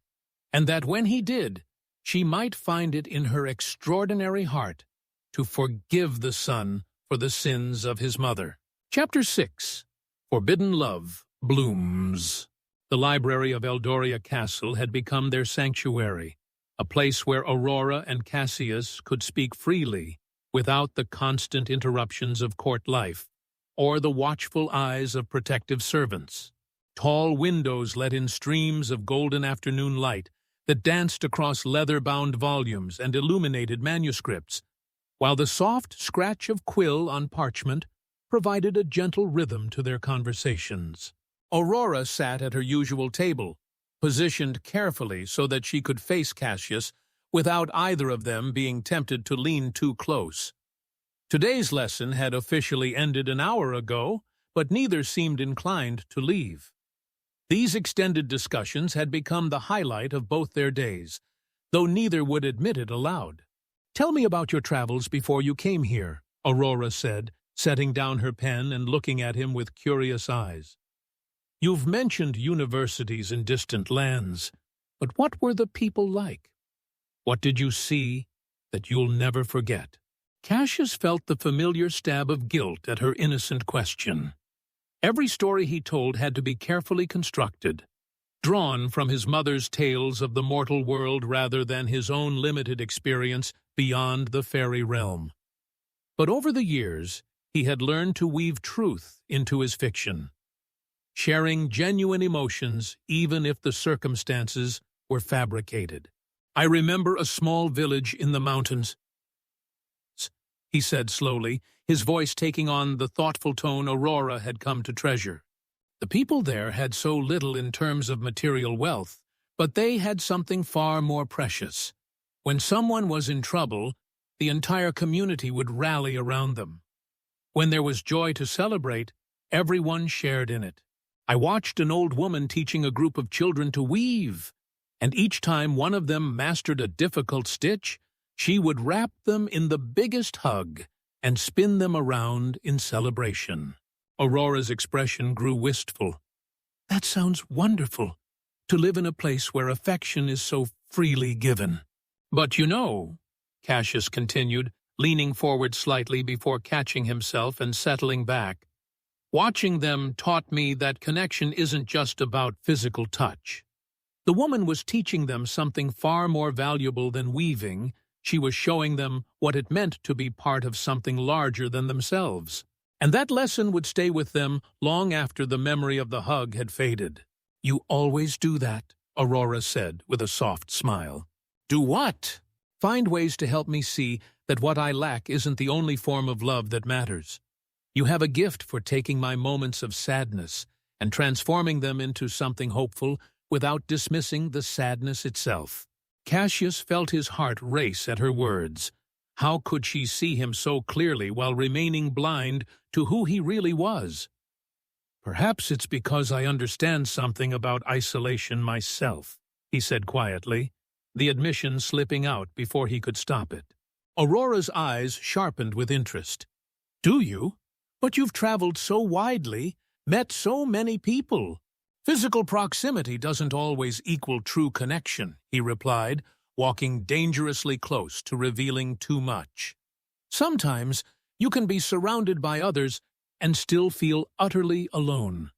and that when he did, she might find it in her extraordinary heart to forgive the son for the sins of his mother. Chapter 6. Forbidden Love Blooms. The library of Eldoria Castle had become their sanctuary, a place where Aurora and Cassius could speak freely without the constant interruptions of court life or the watchful eyes of protective servants. Tall windows let in streams of golden afternoon light that danced across leather-bound volumes and illuminated manuscripts, while the soft scratch of quill on parchment provided a gentle rhythm to their conversations. Aurora sat at her usual table, positioned carefully so that she could face Cassius without either of them being tempted to lean too close. Today's lesson had officially ended an hour ago, but neither seemed inclined to leave. These extended discussions had become the highlight of both their days, though neither would admit it aloud. "Tell me about your travels before you came here," Aurora said, setting down her pen and looking at him with curious eyes. "You've mentioned universities in distant lands, but what were the people like? What did you see that you'll never forget?" Cassius felt the familiar stab of guilt at her innocent question. Every story he told had to be carefully constructed, drawn from his mother's tales of the mortal world rather than his own limited experience beyond the fairy realm. But over the years, he had learned to weave truth into his fiction, sharing genuine emotions even if the circumstances were fabricated. "I remember a small village in the mountains," he said slowly, his voice taking on the thoughtful tone Aurora had come to treasure. The people there had so little in terms of material wealth, but they had something far more precious. When someone was in trouble, the entire community would rally around them. When there was joy to celebrate, everyone shared in it. I watched an old woman teaching a group of children to weave, and each time one of them mastered a difficult stitch, she would wrap them in the biggest hug and spin them around in celebration. Aurora's expression grew wistful. "That sounds wonderful, to live in a place where affection is so freely given." "But you know," Cassius continued, leaning forward slightly before catching himself and settling back, "watching them taught me that connection isn't just about physical touch. The woman was teaching them something far more valuable than weaving. She was showing them what it meant to be part of something larger than themselves. And that lesson would stay with them long after the memory of the hug had faded." "You always do that," Aurora said with a soft smile. "Do what?" "Find ways to help me see that what I lack isn't the only form of love that matters. You have a gift for taking my moments of sadness and transforming them into something hopeful without dismissing the sadness itself." Cassius felt his heart race at her words. How could she see him so clearly while remaining blind to who he really was? "Perhaps it's because I understand something about isolation myself," he said quietly, the admission slipping out before he could stop it. Aurora's eyes sharpened with interest. "Do you? But you've traveled so widely, met so many people." "Physical proximity doesn't always equal true connection," he replied, walking dangerously close to revealing too much. "Sometimes you can be surrounded by others and still feel utterly alone.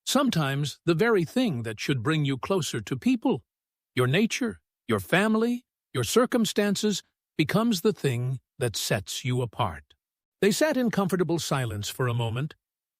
Sometimes the very thing that should bring you closer to people, your nature, your family, your circumstances, becomes the thing that sets you apart." They sat in comfortable silence for a moment,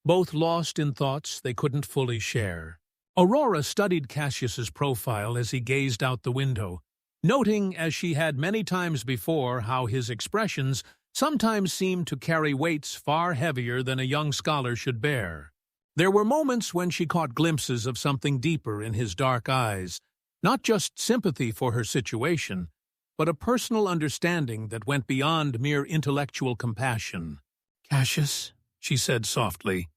both lost in thoughts they couldn't fully share. Aurora studied Cassius's profile as he gazed out the window, noting, as she had many times before, how his expressions sometimes seemed to carry weights far heavier than a young scholar should bear. There were moments when she caught glimpses of something deeper in his dark eyes, not just sympathy for her situation, but a personal understanding that went beyond mere intellectual compassion. "Cassius," she said softly,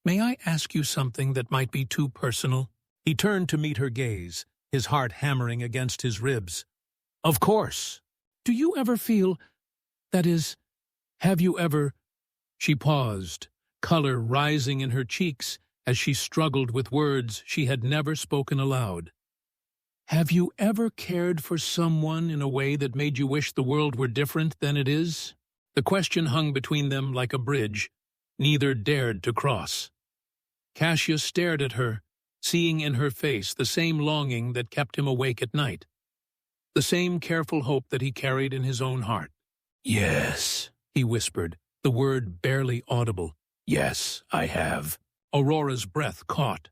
"may I ask you something that might be too personal?" He turned to meet her gaze, his heart hammering against his ribs. "Of course." "Do you ever feel, that is, have you ever—" She paused, color rising in her cheeks as she struggled with words she had never spoken aloud. "Have you ever cared for someone in a way that made you wish the world were different than it is?" The question hung between them like a bridge. Neither dared to cross. Cassius stared at her, seeing in her face the same longing that kept him awake at night, the same careful hope that he carried in his own heart. "Yes," he whispered, the word barely audible. "Yes, I have." Aurora's breath caught.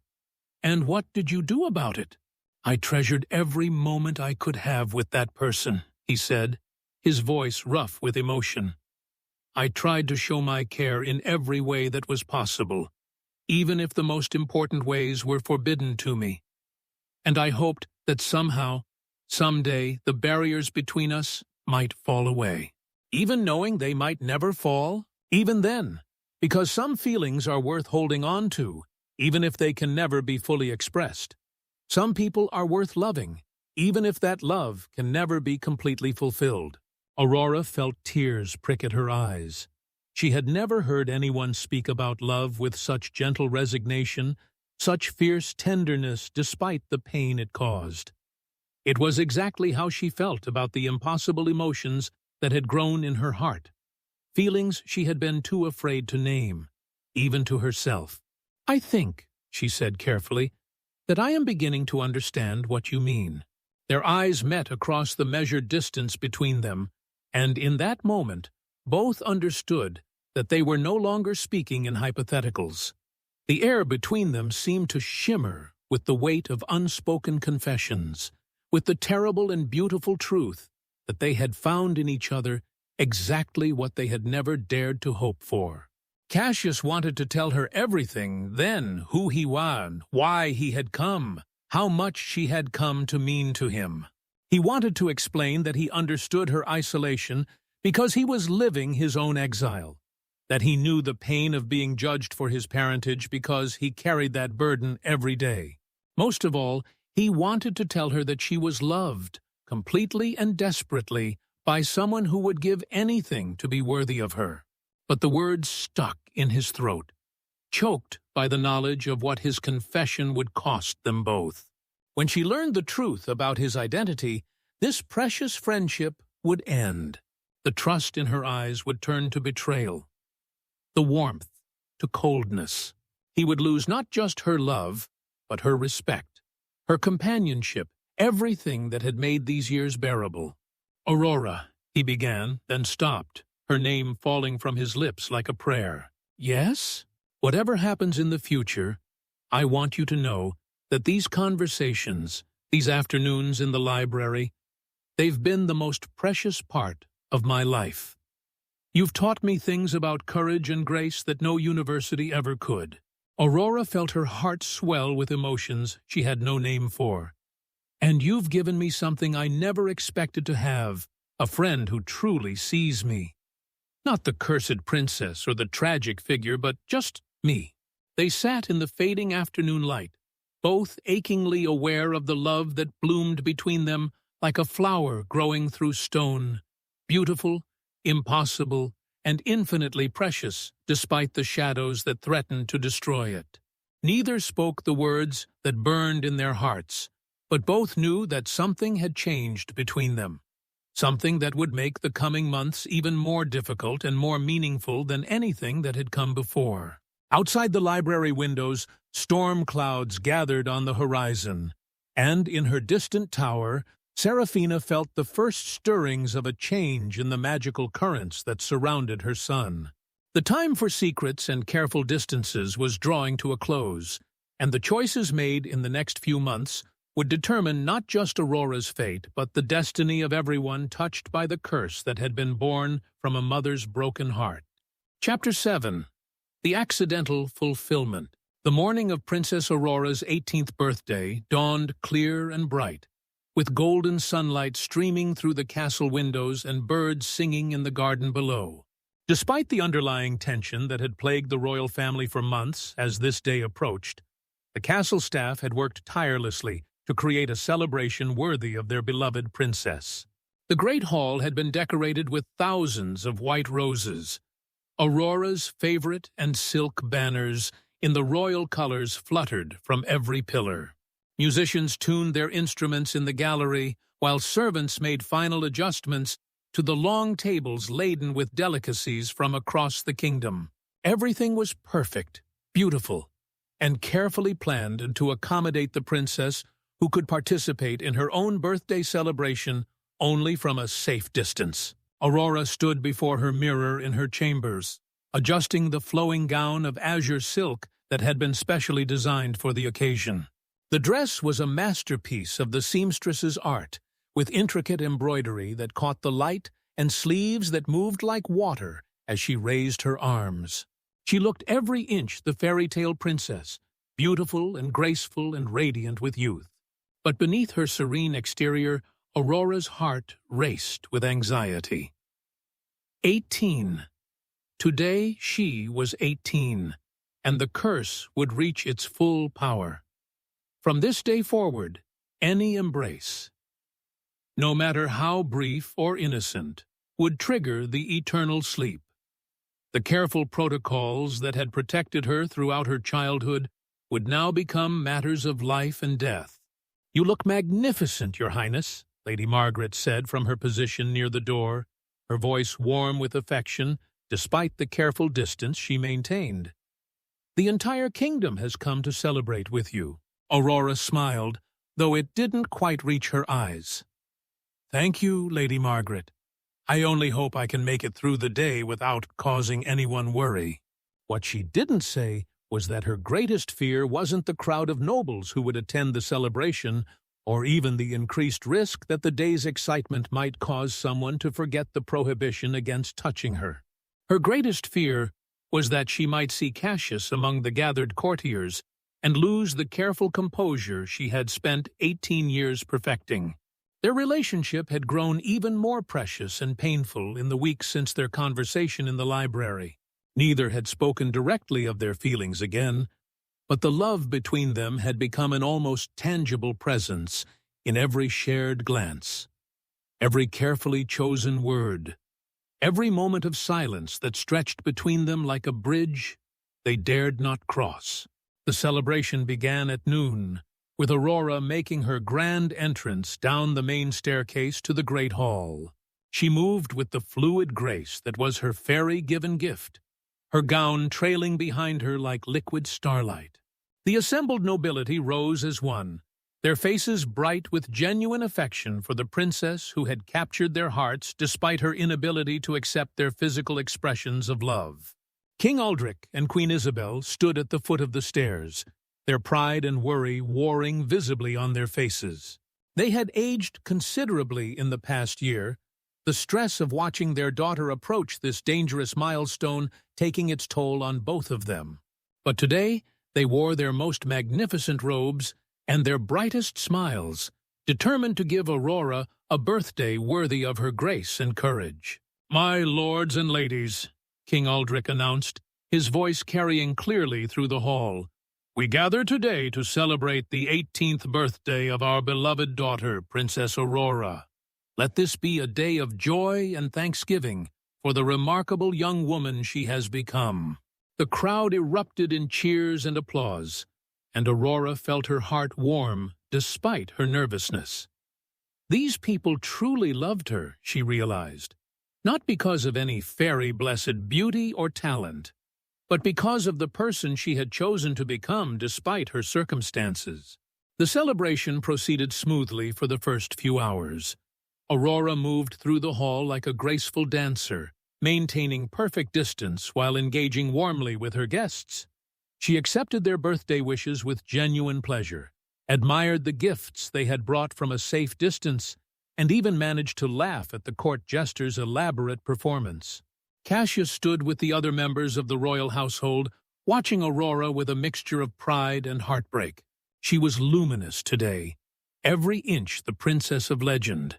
"And what did you do about it?" "I treasured every moment I could have with that person," he said, his voice rough with emotion. "I tried to show my care in every way that was possible. even if the most important ways were forbidden to me. And I hoped that somehow, someday, the barriers between us might fall away. Even knowing they might never fall, even then, because some feelings are worth holding on to, even if they can never be fully expressed. Some people are worth loving, even if that love can never be completely fulfilled. Aurora felt tears prick at her eyes. She had never heard anyone speak about love with such gentle resignation, such fierce tenderness despite the pain it caused. It was exactly how she felt about the impossible emotions that had grown in her heart, feelings she had been too afraid to name, even to herself. "I think," she said carefully, "that I am beginning to understand what you mean." Their eyes met across the measured distance between them, and in that moment, both understood that they were no longer speaking in hypotheticals. The air between them seemed to shimmer with the weight of unspoken confessions, with the terrible and beautiful truth that they had found in each other exactly what they had never dared to hope for. Cassius wanted to tell her everything then, who he was, why he had come, how much she had come to mean to him. He wanted to explain that he understood her isolation because he was living his own exile, that he knew the pain of being judged for his parentage because he carried that burden every day. Most of all, he wanted to tell her that she was loved, completely and desperately, by someone who would give anything to be worthy of her. But the words stuck in his throat, choked by the knowledge of what his confession would cost them both. When she learned the truth about his identity, this precious friendship would end. The trust in her eyes would turn to betrayal, the warmth to coldness. He would lose not just her love, but her respect, her companionship, everything that had made these years bearable. "Aurora," he began, then stopped, her name falling from his lips like a prayer. "Yes? Whatever happens in the future, I want you to know that these conversations, these afternoons in the library, they've been the most precious part of my life. You've taught me things about courage and grace that no university ever could." Aurora felt her heart swell with emotions she had no name for. "And you've given me something I never expected to have, a friend who truly sees me. Not the cursed princess or the tragic figure, but just me." They sat in the fading afternoon light, both achingly aware of the love that bloomed between them like a flower growing through stone, beautiful, impossible, and infinitely precious despite the shadows that threatened to destroy it. Neither spoke the words that burned in their hearts, but both knew that something had changed between them, something that would make the coming months even more difficult and more meaningful than anything that had come before. Outside the library windows, storm clouds gathered on the horizon, and in her distant tower, Seraphina felt the first stirrings of a change in the magical currents that surrounded her son. The time for secrets and careful distances was drawing to a close, and the choices made in the next few months would determine not just Aurora's fate, but the destiny of everyone touched by the curse that had been born from a mother's broken heart. Chapter 7. The Accidental Fulfillment. The morning of Princess Aurora's 18th birthday dawned clear and bright, with golden sunlight streaming through the castle windows and birds singing in the garden below. Despite the underlying tension that had plagued the royal family for months as this day approached, the castle staff had worked tirelessly to create a celebration worthy of their beloved princess. The great hall had been decorated with thousands of white roses. Aurora's favorite and silk banners in the royal colors fluttered from every pillar. Musicians tuned their instruments in the gallery, while servants made final adjustments to the long tables laden with delicacies from across the kingdom. Everything was perfect, beautiful, and carefully planned to accommodate the princess, who could participate in her own birthday celebration only from a safe distance. Aurora stood before her mirror in her chambers, adjusting the flowing gown of azure silk that had been specially designed for the occasion. The dress was a masterpiece of the seamstress's art, with intricate embroidery that caught the light and sleeves that moved like water as she raised her arms. She looked every inch the fairy tale princess, beautiful and graceful and radiant with youth. But beneath her serene exterior, Aurora's heart raced with anxiety. 18. Today she was 18, and the curse would reach its full power. From this day forward, any embrace, no matter how brief or innocent, would trigger the eternal sleep. The careful protocols that had protected her throughout her childhood would now become matters of life and death. "You look magnificent, Your Highness," Lady Margaret said from her position near the door, her voice warm with affection, despite the careful distance she maintained. "The entire kingdom has come to celebrate with you." Aurora smiled, though it didn't quite reach her eyes. "Thank you, Lady Margaret. I only hope I can make it through the day without causing anyone worry." What she didn't say was that her greatest fear wasn't the crowd of nobles who would attend the celebration, or even the increased risk that the day's excitement might cause someone to forget the prohibition against touching her. Her greatest fear was that she might see Cassius among the gathered courtiers and lose the careful composure she had spent 18 years perfecting. Their relationship had grown even more precious and painful in the weeks since their conversation in the library. Neither had spoken directly of their feelings again, but the love between them had become an almost tangible presence in every shared glance, every carefully chosen word, every moment of silence that stretched between them like a bridge they dared not cross. The celebration began at noon, with Aurora making her grand entrance down the main staircase to the great hall. She moved with the fluid grace that was her fairy-given gift, her gown trailing behind her like liquid starlight. The assembled nobility rose as one, their faces bright with genuine affection for the princess who had captured their hearts despite her inability to accept their physical expressions of love. King Aldrich and Queen Isabel stood at the foot of the stairs, their pride and worry warring visibly on their faces. They had aged considerably in the past year, the stress of watching their daughter approach this dangerous milestone taking its toll on both of them. But today, they wore their most magnificent robes and their brightest smiles, determined to give Aurora a birthday worthy of her grace and courage. "My lords and ladies," King Aldrich announced, his voice carrying clearly through the hall, "we gather today to celebrate the 18th birthday of our beloved daughter, Princess Aurora. Let this be a day of joy and thanksgiving for the remarkable young woman she has become." The crowd erupted in cheers and applause, and Aurora felt her heart warm despite her nervousness. These people truly loved her, she realized, not because of any fairy-blessed beauty or talent, but because of the person she had chosen to become despite her circumstances. The celebration proceeded smoothly for the first few hours. Aurora moved through the hall like a graceful dancer, maintaining perfect distance while engaging warmly with her guests. She accepted their birthday wishes with genuine pleasure, admired the gifts they had brought from a safe distance, and even managed to laugh at the court jester's elaborate performance. Cassius stood with the other members of the royal household, watching Aurora with a mixture of pride and heartbreak. She was luminous today, every inch the princess of legend.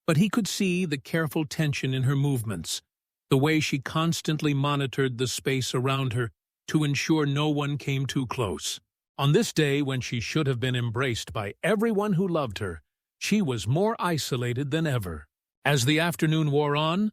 But he could see the careful tension in her movements, the way she constantly monitored the space around her to ensure no one came too close. On this day, when she should have been embraced by everyone who loved her, she was more isolated than ever. As the afternoon wore on,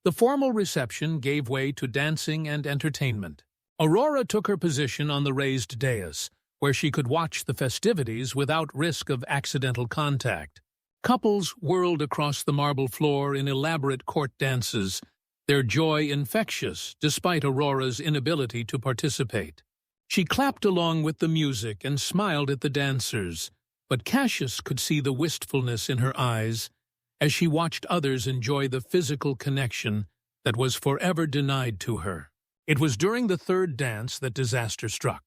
the formal reception gave way to dancing and entertainment. Aurora took her position on the raised dais, where she could watch the festivities without risk of accidental contact. Couples whirled across the marble floor in elaborate court dances, their joy infectious despite Aurora's inability to participate. She clapped along with the music and smiled at the dancers, but Cassius could see the wistfulness in her eyes as she watched others enjoy the physical connection that was forever denied to her. It was during the third dance that disaster struck.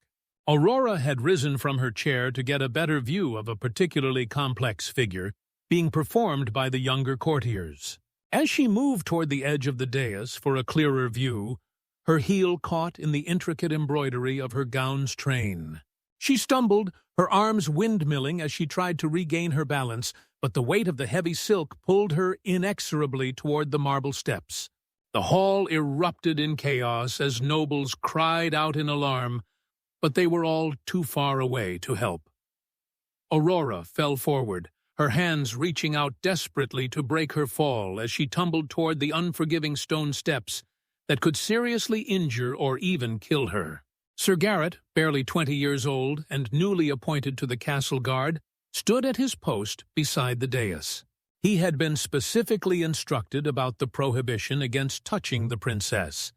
Aurora had risen from her chair to get a better view of a particularly complex figure being performed by the younger courtiers. As she moved toward the edge of the dais for a clearer view, her heel caught in the intricate embroidery of her gown's train. She stumbled, her arms windmilling as she tried to regain her balance, but the weight of the heavy silk pulled her inexorably toward the marble steps. The hall erupted in chaos as nobles cried out in alarm, but they were all too far away to help. Aurora fell forward, her hands reaching out desperately to break her fall as she tumbled toward the unforgiving stone steps that could seriously injure or even kill her. Sir Garrett, barely 20 years old and newly appointed to the castle guard, stood at his post beside the dais. He had been specifically instructed about the prohibition against touching the princess,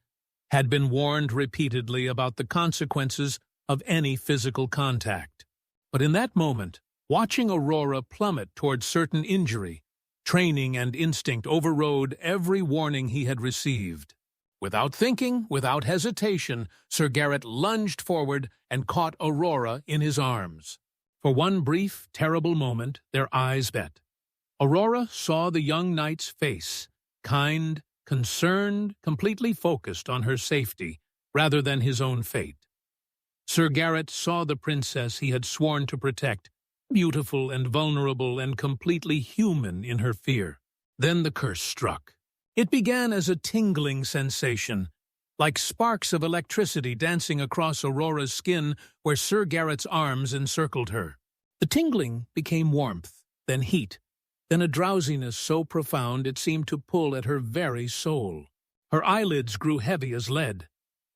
had been warned repeatedly about the consequences of any physical contact. But in that moment, watching Aurora plummet toward certain injury, training and instinct overrode every warning he had received. Without thinking, without hesitation, Sir Garrett lunged forward and caught Aurora in his arms. For one brief, terrible moment, their eyes met. Aurora saw the young knight's face, kind, concerned, completely focused on her safety, rather than his own fate. Sir Garrett saw the princess he had sworn to protect, beautiful and vulnerable and completely human in her fear. Then the curse struck. It began as a tingling sensation, like sparks of electricity dancing across Aurora's skin where Sir Garrett's arms encircled her. The tingling became warmth, then heat, then a drowsiness so profound it seemed to pull at her very soul. Her eyelids grew heavy as lead,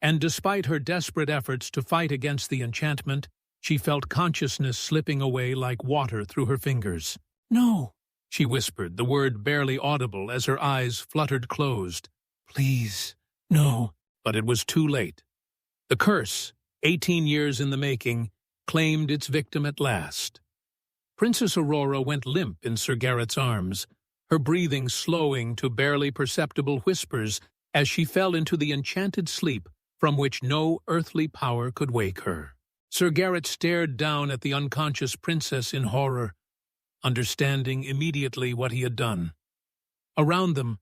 and despite her desperate efforts to fight against the enchantment, she felt consciousness slipping away like water through her fingers. "No," she whispered, the word barely audible as her eyes fluttered closed. "Please, no." But it was too late. The curse, 18 years in the making, claimed its victim at last. Princess Aurora went limp in Sir Garrett's arms, her breathing slowing to barely perceptible whispers as she fell into the enchanted sleep from which no earthly power could wake her. Sir Garrett stared down at the unconscious princess in horror, understanding immediately what he had done. Around them,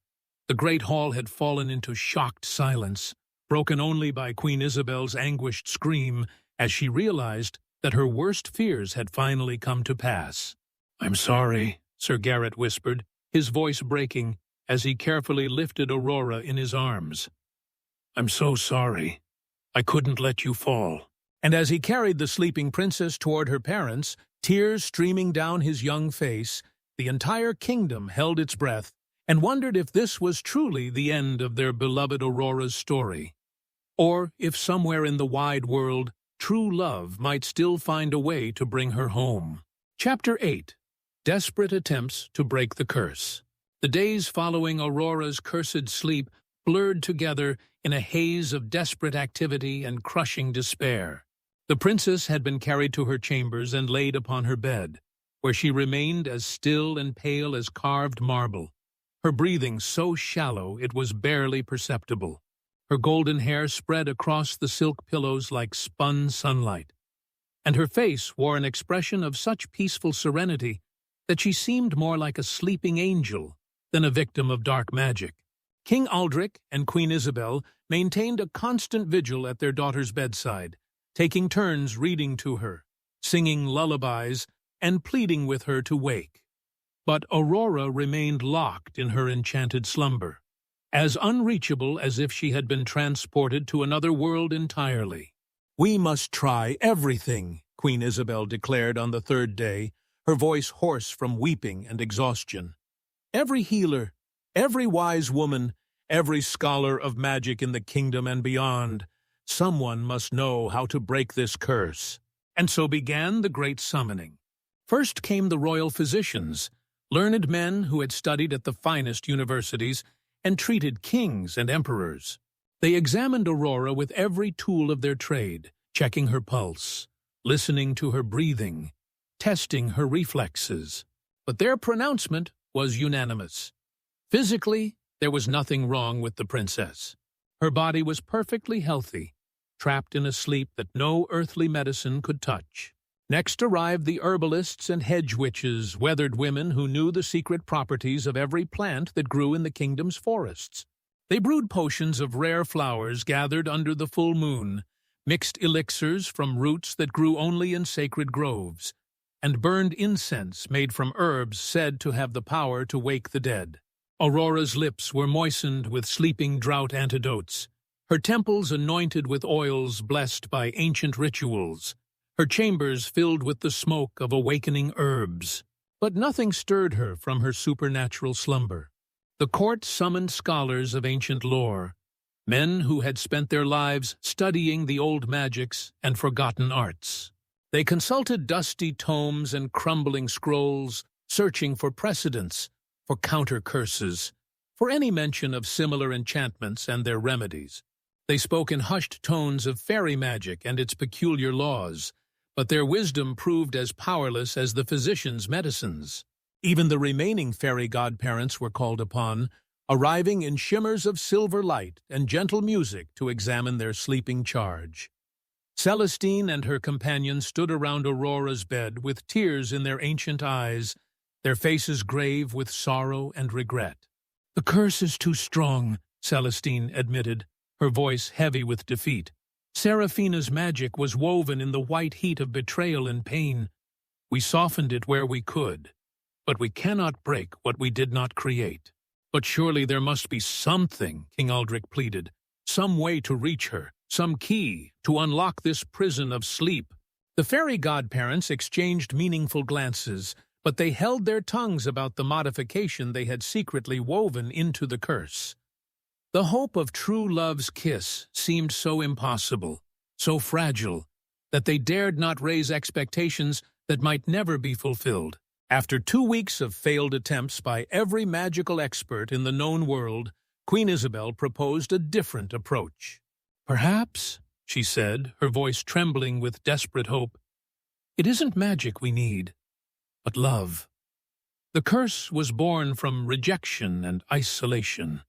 the great hall had fallen into shocked silence, broken only by Queen Isabel's anguished scream as she realized that her worst fears had finally come to pass. "I'm sorry," Sir Garrett whispered, his voice breaking as he carefully lifted Aurora in his arms. "I'm so sorry. I couldn't let you fall." And as he carried the sleeping princess toward her parents, tears streaming down his young face, the entire kingdom held its breath and wondered if this was truly the end of their beloved Aurora's story, or if somewhere in the wide world true love might still find a way to bring her home. Chapter 8. Desperate Attempts to Break the Curse. The days following Aurora's cursed sleep blurred together in a haze of desperate activity and crushing despair. The princess had been carried to her chambers and laid upon her bed, where she remained as still and pale as carved marble, her breathing so shallow it was barely perceptible. Her golden hair spread across the silk pillows like spun sunlight, and her face wore an expression of such peaceful serenity that she seemed more like a sleeping angel than a victim of dark magic. King Aldrich and Queen Isabel maintained a constant vigil at their daughter's bedside, taking turns reading to her, singing lullabies, and pleading with her to wake. But Aurora remained locked in her enchanted slumber, as unreachable as if she had been transported to another world entirely. "We must try everything," Queen Isabel declared on the third day, her voice hoarse from weeping and exhaustion. "Every healer, every wise woman, every scholar of magic in the kingdom and beyond, someone must know how to break this curse." And so began the great summoning. First came the royal physicians, learned men who had studied at the finest universities and treated kings and emperors. They examined Aurora with every tool of their trade, checking her pulse, listening to her breathing, testing her reflexes. But their pronouncement was unanimous. Physically, there was nothing wrong with the princess. Her body was perfectly healthy, trapped in a sleep that no earthly medicine could touch. Next arrived the herbalists and hedge witches, weathered women who knew the secret properties of every plant that grew in the kingdom's forests. They brewed potions of rare flowers gathered under the full moon, mixed elixirs from roots that grew only in sacred groves, and burned incense made from herbs said to have the power to wake the dead. Aurora's lips were moistened with sleeping drought antidotes, her temples anointed with oils blessed by ancient rituals, her chambers filled with the smoke of awakening herbs. But nothing stirred her from her supernatural slumber. The court summoned scholars of ancient lore, men who had spent their lives studying the old magics and forgotten arts. They consulted dusty tomes and crumbling scrolls, searching for precedents, for counter-curses, for any mention of similar enchantments and their remedies. They spoke in hushed tones of fairy magic and its peculiar laws, but their wisdom proved as powerless as the physician's medicines. Even the remaining fairy godparents were called upon, arriving in shimmers of silver light and gentle music to examine their sleeping charge. Celestine and her companion stood around Aurora's bed with tears in their ancient eyes, their faces grave with sorrow and regret. "The curse is too strong," Celestine admitted, her voice heavy with defeat. "Seraphina's magic was woven in the white heat of betrayal and pain. We softened it where we could, but we cannot break what we did not create." "But surely there must be something," King Aldrich pleaded, "some way to reach her, some key to unlock this prison of sleep." The fairy godparents exchanged meaningful glances, but they held their tongues about the modification they had secretly woven into the curse. The hope of true love's kiss seemed so impossible, so fragile, that they dared not raise expectations that might never be fulfilled. After 2 weeks of failed attempts by every magical expert in the known world, Queen Isabel proposed a different approach. "Perhaps," she said, her voice trembling with desperate hope, "it isn't magic we need, but love." The curse was born from rejection and isolation.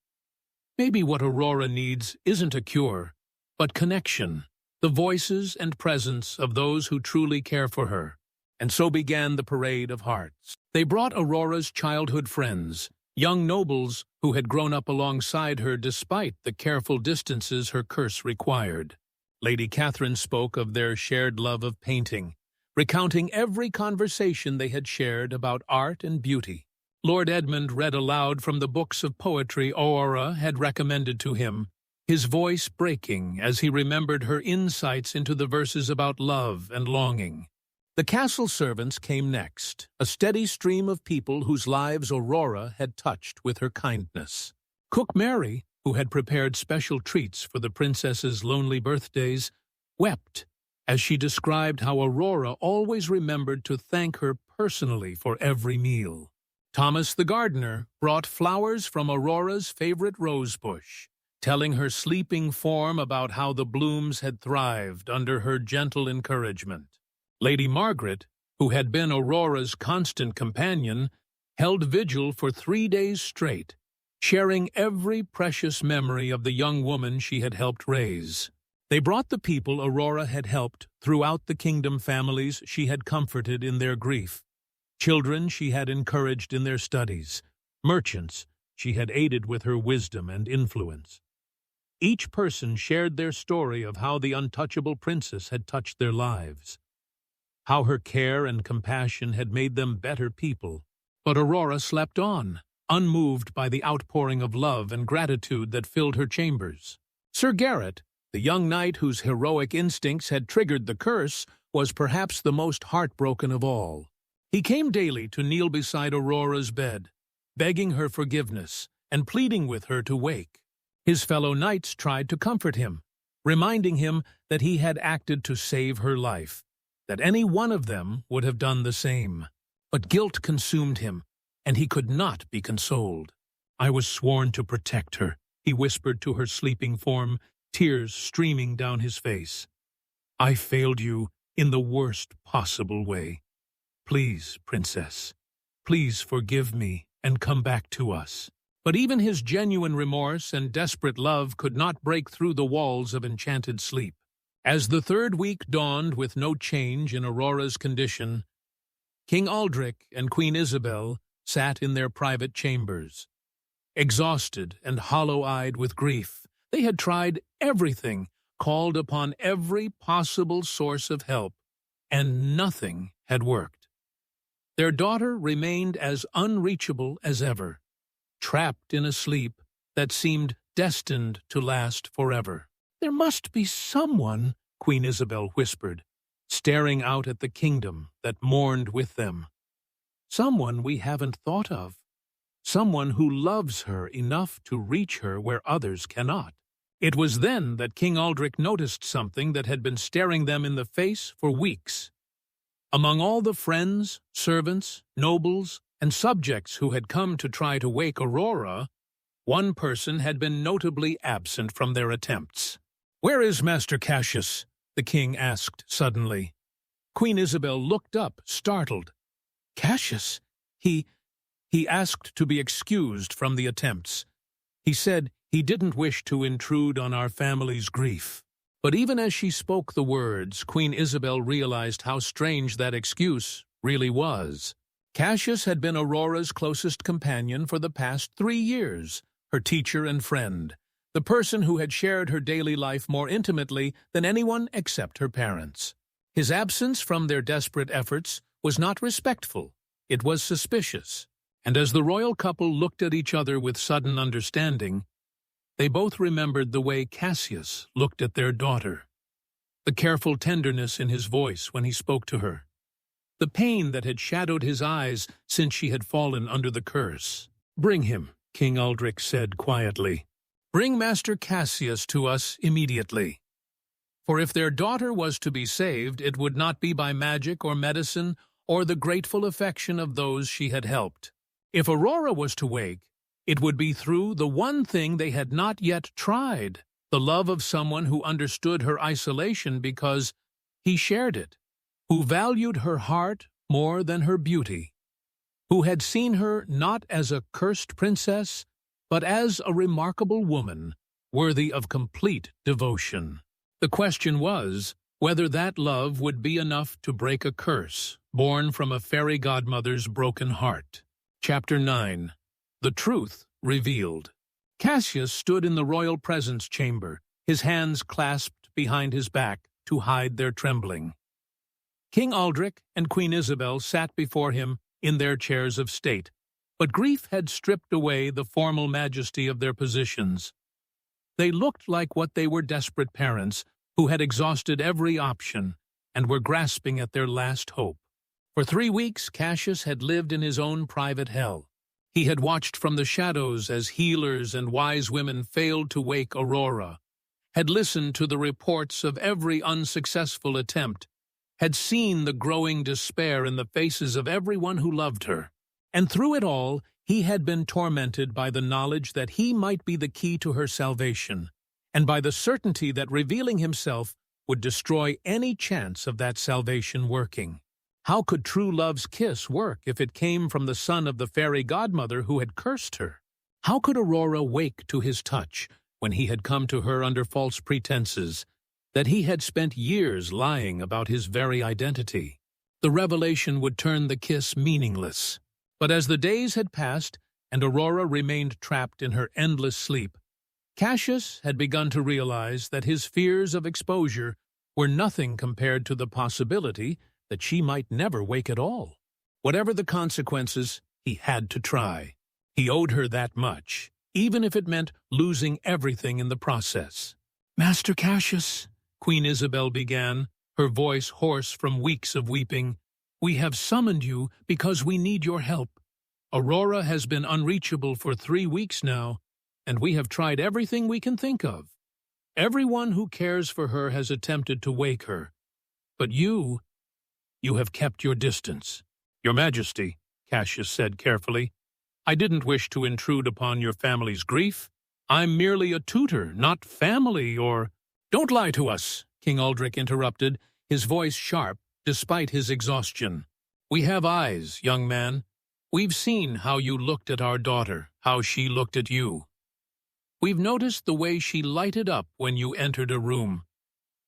Maybe what Aurora needs isn't a cure, but connection, the voices and presence of those who truly care for her. And so began the Parade of Hearts. They brought Aurora's childhood friends, young nobles who had grown up alongside her despite the careful distances her curse required. Lady Catherine spoke of their shared love of painting, recounting every conversation they had shared about art and beauty. Lord Edmund read aloud from the books of poetry Aurora had recommended to him, his voice breaking as he remembered her insights into the verses about love and longing. The castle servants came next, a steady stream of people whose lives Aurora had touched with her kindness. Cook Mary, who had prepared special treats for the princess's lonely birthdays, wept as she described how Aurora always remembered to thank her personally for every meal. Thomas the gardener brought flowers from Aurora's favorite rosebush, telling her sleeping form about how the blooms had thrived under her gentle encouragement. Lady Margaret, who had been Aurora's constant companion, held vigil for 3 days straight, sharing every precious memory of the young woman she had helped raise. They brought the people Aurora had helped throughout the kingdom families she had comforted in their grief, children she had encouraged in their studies, merchants she had aided with her wisdom and influence. Each person shared their story of how the untouchable princess had touched their lives, how her care and compassion had made them better people. But Aurora slept on, unmoved by the outpouring of love and gratitude that filled her chambers. Sir Garrett, the young knight whose heroic instincts had triggered the curse, was perhaps the most heartbroken of all. He came daily to kneel beside Aurora's bed, begging her forgiveness and pleading with her to wake. His fellow knights tried to comfort him, reminding him that he had acted to save her life, that any one of them would have done the same. But guilt consumed him, and he could not be consoled. "I was sworn to protect her," he whispered to her sleeping form, tears streaming down his face. "I failed you in the worst possible way. Please, princess, please forgive me and come back to us." But even his genuine remorse and desperate love could not break through the walls of enchanted sleep. As the 3rd week dawned with no change in Aurora's condition, King Aldrich and Queen Isabel sat in their private chambers. Exhausted and hollow-eyed with grief, they had tried everything, called upon every possible source of help, and nothing had worked. Their daughter remained as unreachable as ever, trapped in a sleep that seemed destined to last forever. "There must be someone," Queen Isabel whispered, staring out at the kingdom that mourned with them. "Someone we haven't thought of. Someone who loves her enough to reach her where others cannot." It was then that King Aldrich noticed something that had been staring them in the face for weeks. Among all the friends, servants, nobles, and subjects who had come to try to wake Aurora, one person had been notably absent from their attempts. "Where is Master Cassius?" the king asked suddenly. Queen Isabel looked up, startled. "Cassius? He asked to be excused from the attempts. He said he didn't wish to intrude on our family's grief." But even as she spoke the words, Queen Isabel realized how strange that excuse really was. Cassius had been Aurora's closest companion for the past 3 years, her teacher and friend, the person who had shared her daily life more intimately than anyone except her parents. His absence from their desperate efforts was not respectful, it was suspicious, and as the royal couple looked at each other with sudden understanding, they both remembered the way Cassius looked at their daughter, the careful tenderness in his voice when he spoke to her, the pain that had shadowed his eyes since she had fallen under the curse. "Bring him," King Aldrich said quietly. "Bring Master Cassius to us immediately." For if their daughter was to be saved, it would not be by magic or medicine or the grateful affection of those she had helped. If Aurora was to wake, it would be through the one thing they had not yet tried, the love of someone who understood her isolation because he shared it, who valued her heart more than her beauty, who had seen her not as a cursed princess, but as a remarkable woman, worthy of complete devotion. The question was whether that love would be enough to break a curse born from a fairy godmother's broken heart. Chapter 9. The Truth Revealed. Cassius stood in the royal presence chamber, his hands clasped behind his back to hide their trembling. King Aldrich and Queen Isabel sat before him in their chairs of state, but grief had stripped away the formal majesty of their positions. They looked like what they were, desperate parents who had exhausted every option and were grasping at their last hope. For 3 weeks, Cassius had lived in his own private hell. He had watched from the shadows as healers and wise women failed to wake Aurora, had listened to the reports of every unsuccessful attempt, had seen the growing despair in the faces of everyone who loved her. And through it all, he had been tormented by the knowledge that he might be the key to her salvation, and by the certainty that revealing himself would destroy any chance of that salvation working. How could true love's kiss work if it came from the son of the fairy godmother who had cursed her? How could Aurora wake to his touch when he had come to her under false pretenses, that he had spent years lying about his very identity? The revelation would turn the kiss meaningless. But as the days had passed and Aurora remained trapped in her endless sleep, Cassius had begun to realize that his fears of exposure were nothing compared to the possibility that she might never wake at all. Whatever the consequences, he had to try. He owed her that much, even if it meant losing everything in the process. "Master Cassius," Queen Isabel began, her voice hoarse from weeks of weeping, "we have summoned you because we need your help. Aurora has been unreachable for 3 weeks now, and we have tried everything we can think of. Everyone who cares for her has attempted to wake her. But you have kept your distance." "Your Majesty," Cassius said carefully, "I didn't wish to intrude upon your family's grief. I'm merely a tutor, not family or—" "Don't lie to us," King Aldrich interrupted, his voice sharp despite his exhaustion. "We have eyes, young man. We've seen how you looked at our daughter, how she looked at you. We've noticed the way she lighted up when you entered a room,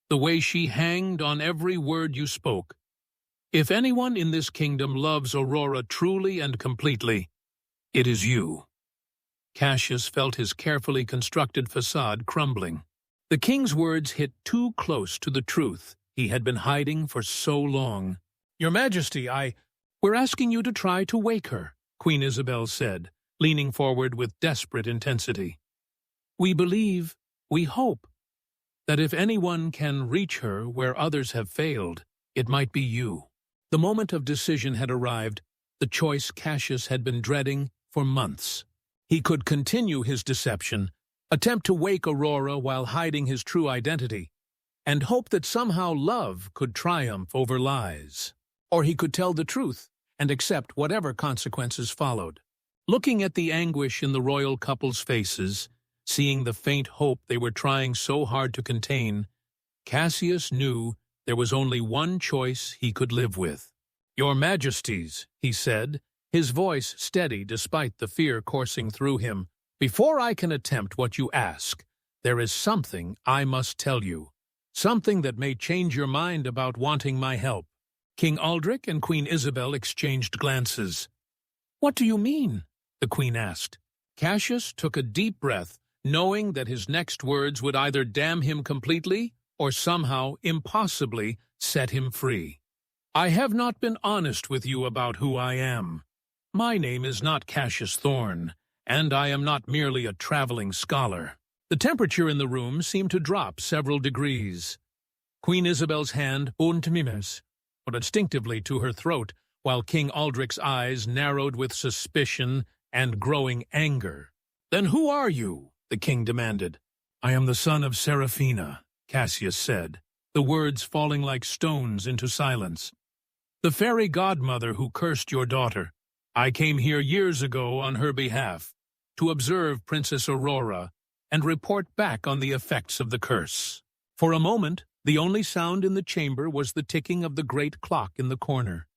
the way she hanged on every word you spoke. If anyone in this kingdom loves Aurora truly and completely, it is you." Cassius felt his carefully constructed facade crumbling. The king's words hit too close to the truth he had been hiding for so long. "Your Majesty, we're asking you to try to wake her," Queen Isabel said, leaning forward with desperate intensity. "We believe, we hope, that if anyone can reach her where others have failed, it might be you." The moment of decision had arrived, the choice Cassius had been dreading for months. He could continue his deception, attempt to wake Aurora while hiding his true identity, and hope that somehow love could triumph over lies. Or he could tell the truth and accept whatever consequences followed. Looking at the anguish in the royal couple's faces, seeing the faint hope they were trying so hard to contain, Cassius knew there was only one choice he could live with. "Your Majesties," he said, his voice steady despite the fear coursing through him, "before I can attempt what you ask, there is something I must tell you, something that may change your mind about wanting my help." King Aldrich and Queen Isabel exchanged glances. "What do you mean?" the Queen asked. Cassius took a deep breath, knowing that his next words would either damn him completely or somehow, impossibly, set him free. "I have not been honest with you about who I am. My name is not Cassius Thorne, and I am not merely a traveling scholar." The temperature in the room seemed to drop several degrees. Queen Isabel's hand went instinctively to her throat, while King Aldrich's eyes narrowed with suspicion and growing anger. "Then who are you?" the king demanded. "I am the son of Seraphina," Cassius said, the words falling like stones into silence. "The fairy godmother who cursed your daughter. I came here years ago on her behalf, to observe Princess Aurora and report back on the effects of the curse." For a moment, the only sound in the chamber was the ticking of the great clock in the corner.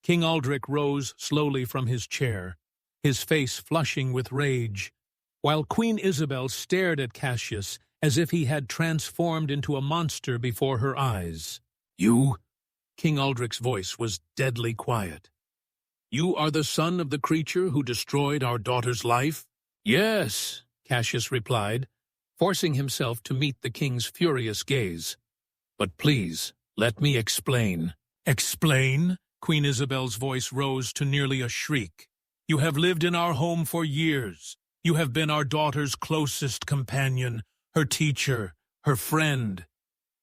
King Aldrich rose slowly from his chair, his face flushing with rage, while Queen Isabel stared at Cassius as if he had transformed into a monster before her eyes. "You?" King Aldrich's voice was deadly quiet. "You are the son of the creature who destroyed our daughter's life?" "Yes," Cassius replied, forcing himself to meet the king's furious gaze. "But please, let me explain." "Explain?" Queen Isabel's voice rose to nearly a shriek. "You have lived in our home for years. You have been our daughter's closest companion, her teacher, her friend.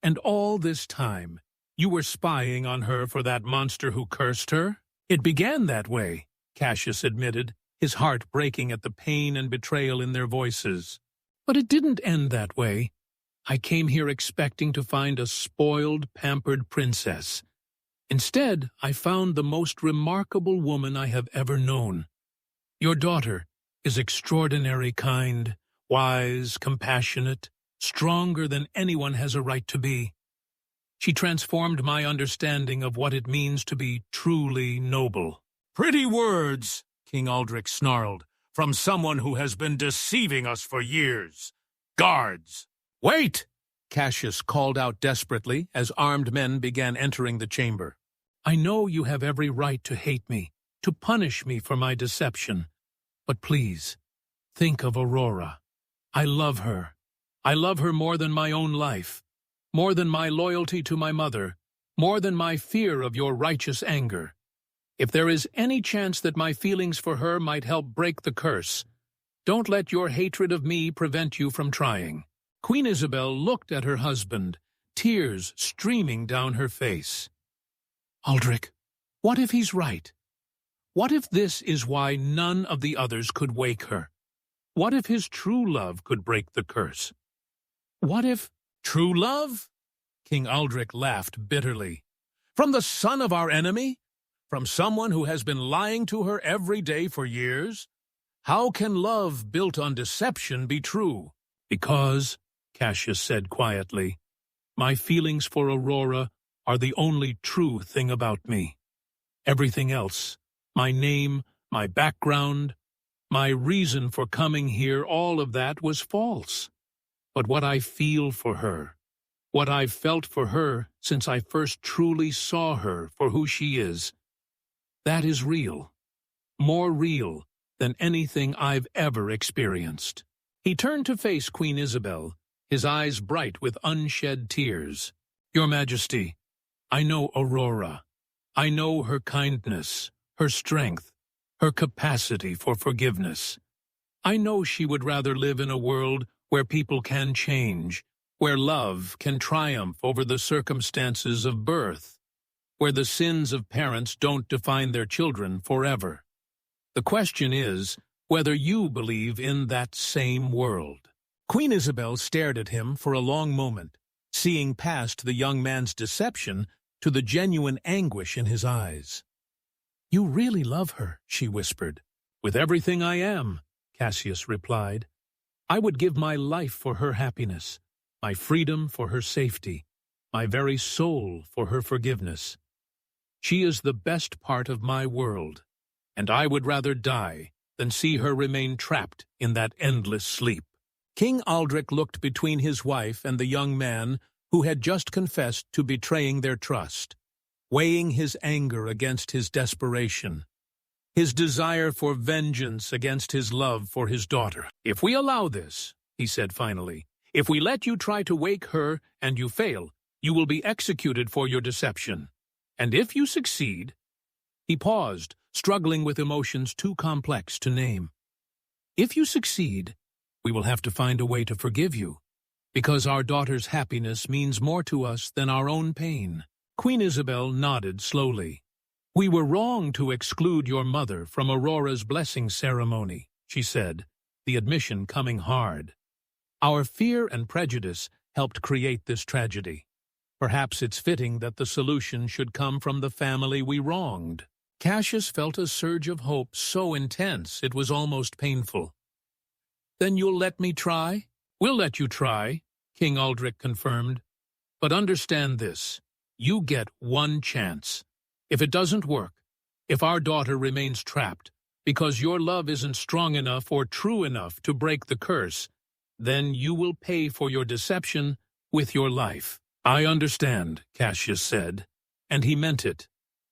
And all this time, you were spying on her for that monster who cursed her?" "It began that way," Cassius admitted, his heart breaking at the pain and betrayal in their voices. "But it didn't end that way. I came here expecting to find a spoiled, pampered princess. Instead, I found the most remarkable woman I have ever known. Your daughter is extraordinary kind, wise, compassionate, stronger than anyone has a right to be. She transformed my understanding of what it means to be truly noble." "Pretty words," King Aldrich snarled, "from someone who has been deceiving us for years. Guards!" "Wait!" Cassius called out desperately as armed men began entering the chamber. "I know you have every right to hate me, to punish me for my deception. But please, think of Aurora. I love her. I love her more than my own life, more than my loyalty to my mother, more than my fear of your righteous anger. If there is any chance that my feelings for her might help break the curse, don't let your hatred of me prevent you from trying." Queen Isabel looked at her husband, tears streaming down her face. "Aldrich, what if he's right? What if this is why none of the others could wake her? What if his true love could break the curse? What if—" "True love?" King Aldrich laughed bitterly. "From the son of our enemy? From someone who has been lying to her every day for years? How can love built on deception be true?" "Because," Cassius said quietly, "my feelings for Aurora are the only true thing about me. Everything else, my name, my background, my reason for coming here, all of that was false. But what I feel for her, what I've felt for her since I first truly saw her for who she is, that is real, more real than anything I've ever experienced." He turned to face Queen Isabel, his eyes bright with unshed tears. "Your Majesty, I know Aurora. I know her kindness, her strength, her capacity for forgiveness. I know she would rather live in a world where people can change, where love can triumph over the circumstances of birth, where the sins of parents don't define their children forever. The question is whether you believe in that same world." Queen Isabel stared at him for a long moment, seeing past the young man's deception to the genuine anguish in his eyes. "You really love her," she whispered. "With everything I am," Cassius replied. "I would give my life for her happiness, my freedom for her safety, my very soul for her forgiveness. She is the best part of my world, and I would rather die than see her remain trapped in that endless sleep." King Aldrich looked between his wife and the young man who had just confessed to betraying their trust, weighing his anger against his desperation, his desire for vengeance against his love for his daughter. "If we allow this," he said finally, "if we let you try to wake her and you fail, you will be executed for your deception. And if you succeed—" He paused, struggling with emotions too complex to name. "If you succeed, we will have to find a way to forgive you, because our daughter's happiness means more to us than our own pain." Queen Isabel nodded slowly. "We were wrong to exclude your mother from Aurora's blessing ceremony," she said, the admission coming hard. "Our fear and prejudice helped create this tragedy. Perhaps it's fitting that the solution should come from the family we wronged." Cassius felt a surge of hope so intense it was almost painful. "Then you'll let me try?" "We'll let you try," King Aldrich confirmed. "But understand this. You get one chance. If it doesn't work, if our daughter remains trapped, because your love isn't strong enough or true enough to break the curse, then you will pay for your deception with your life." "I understand," Cassius said, and he meant it.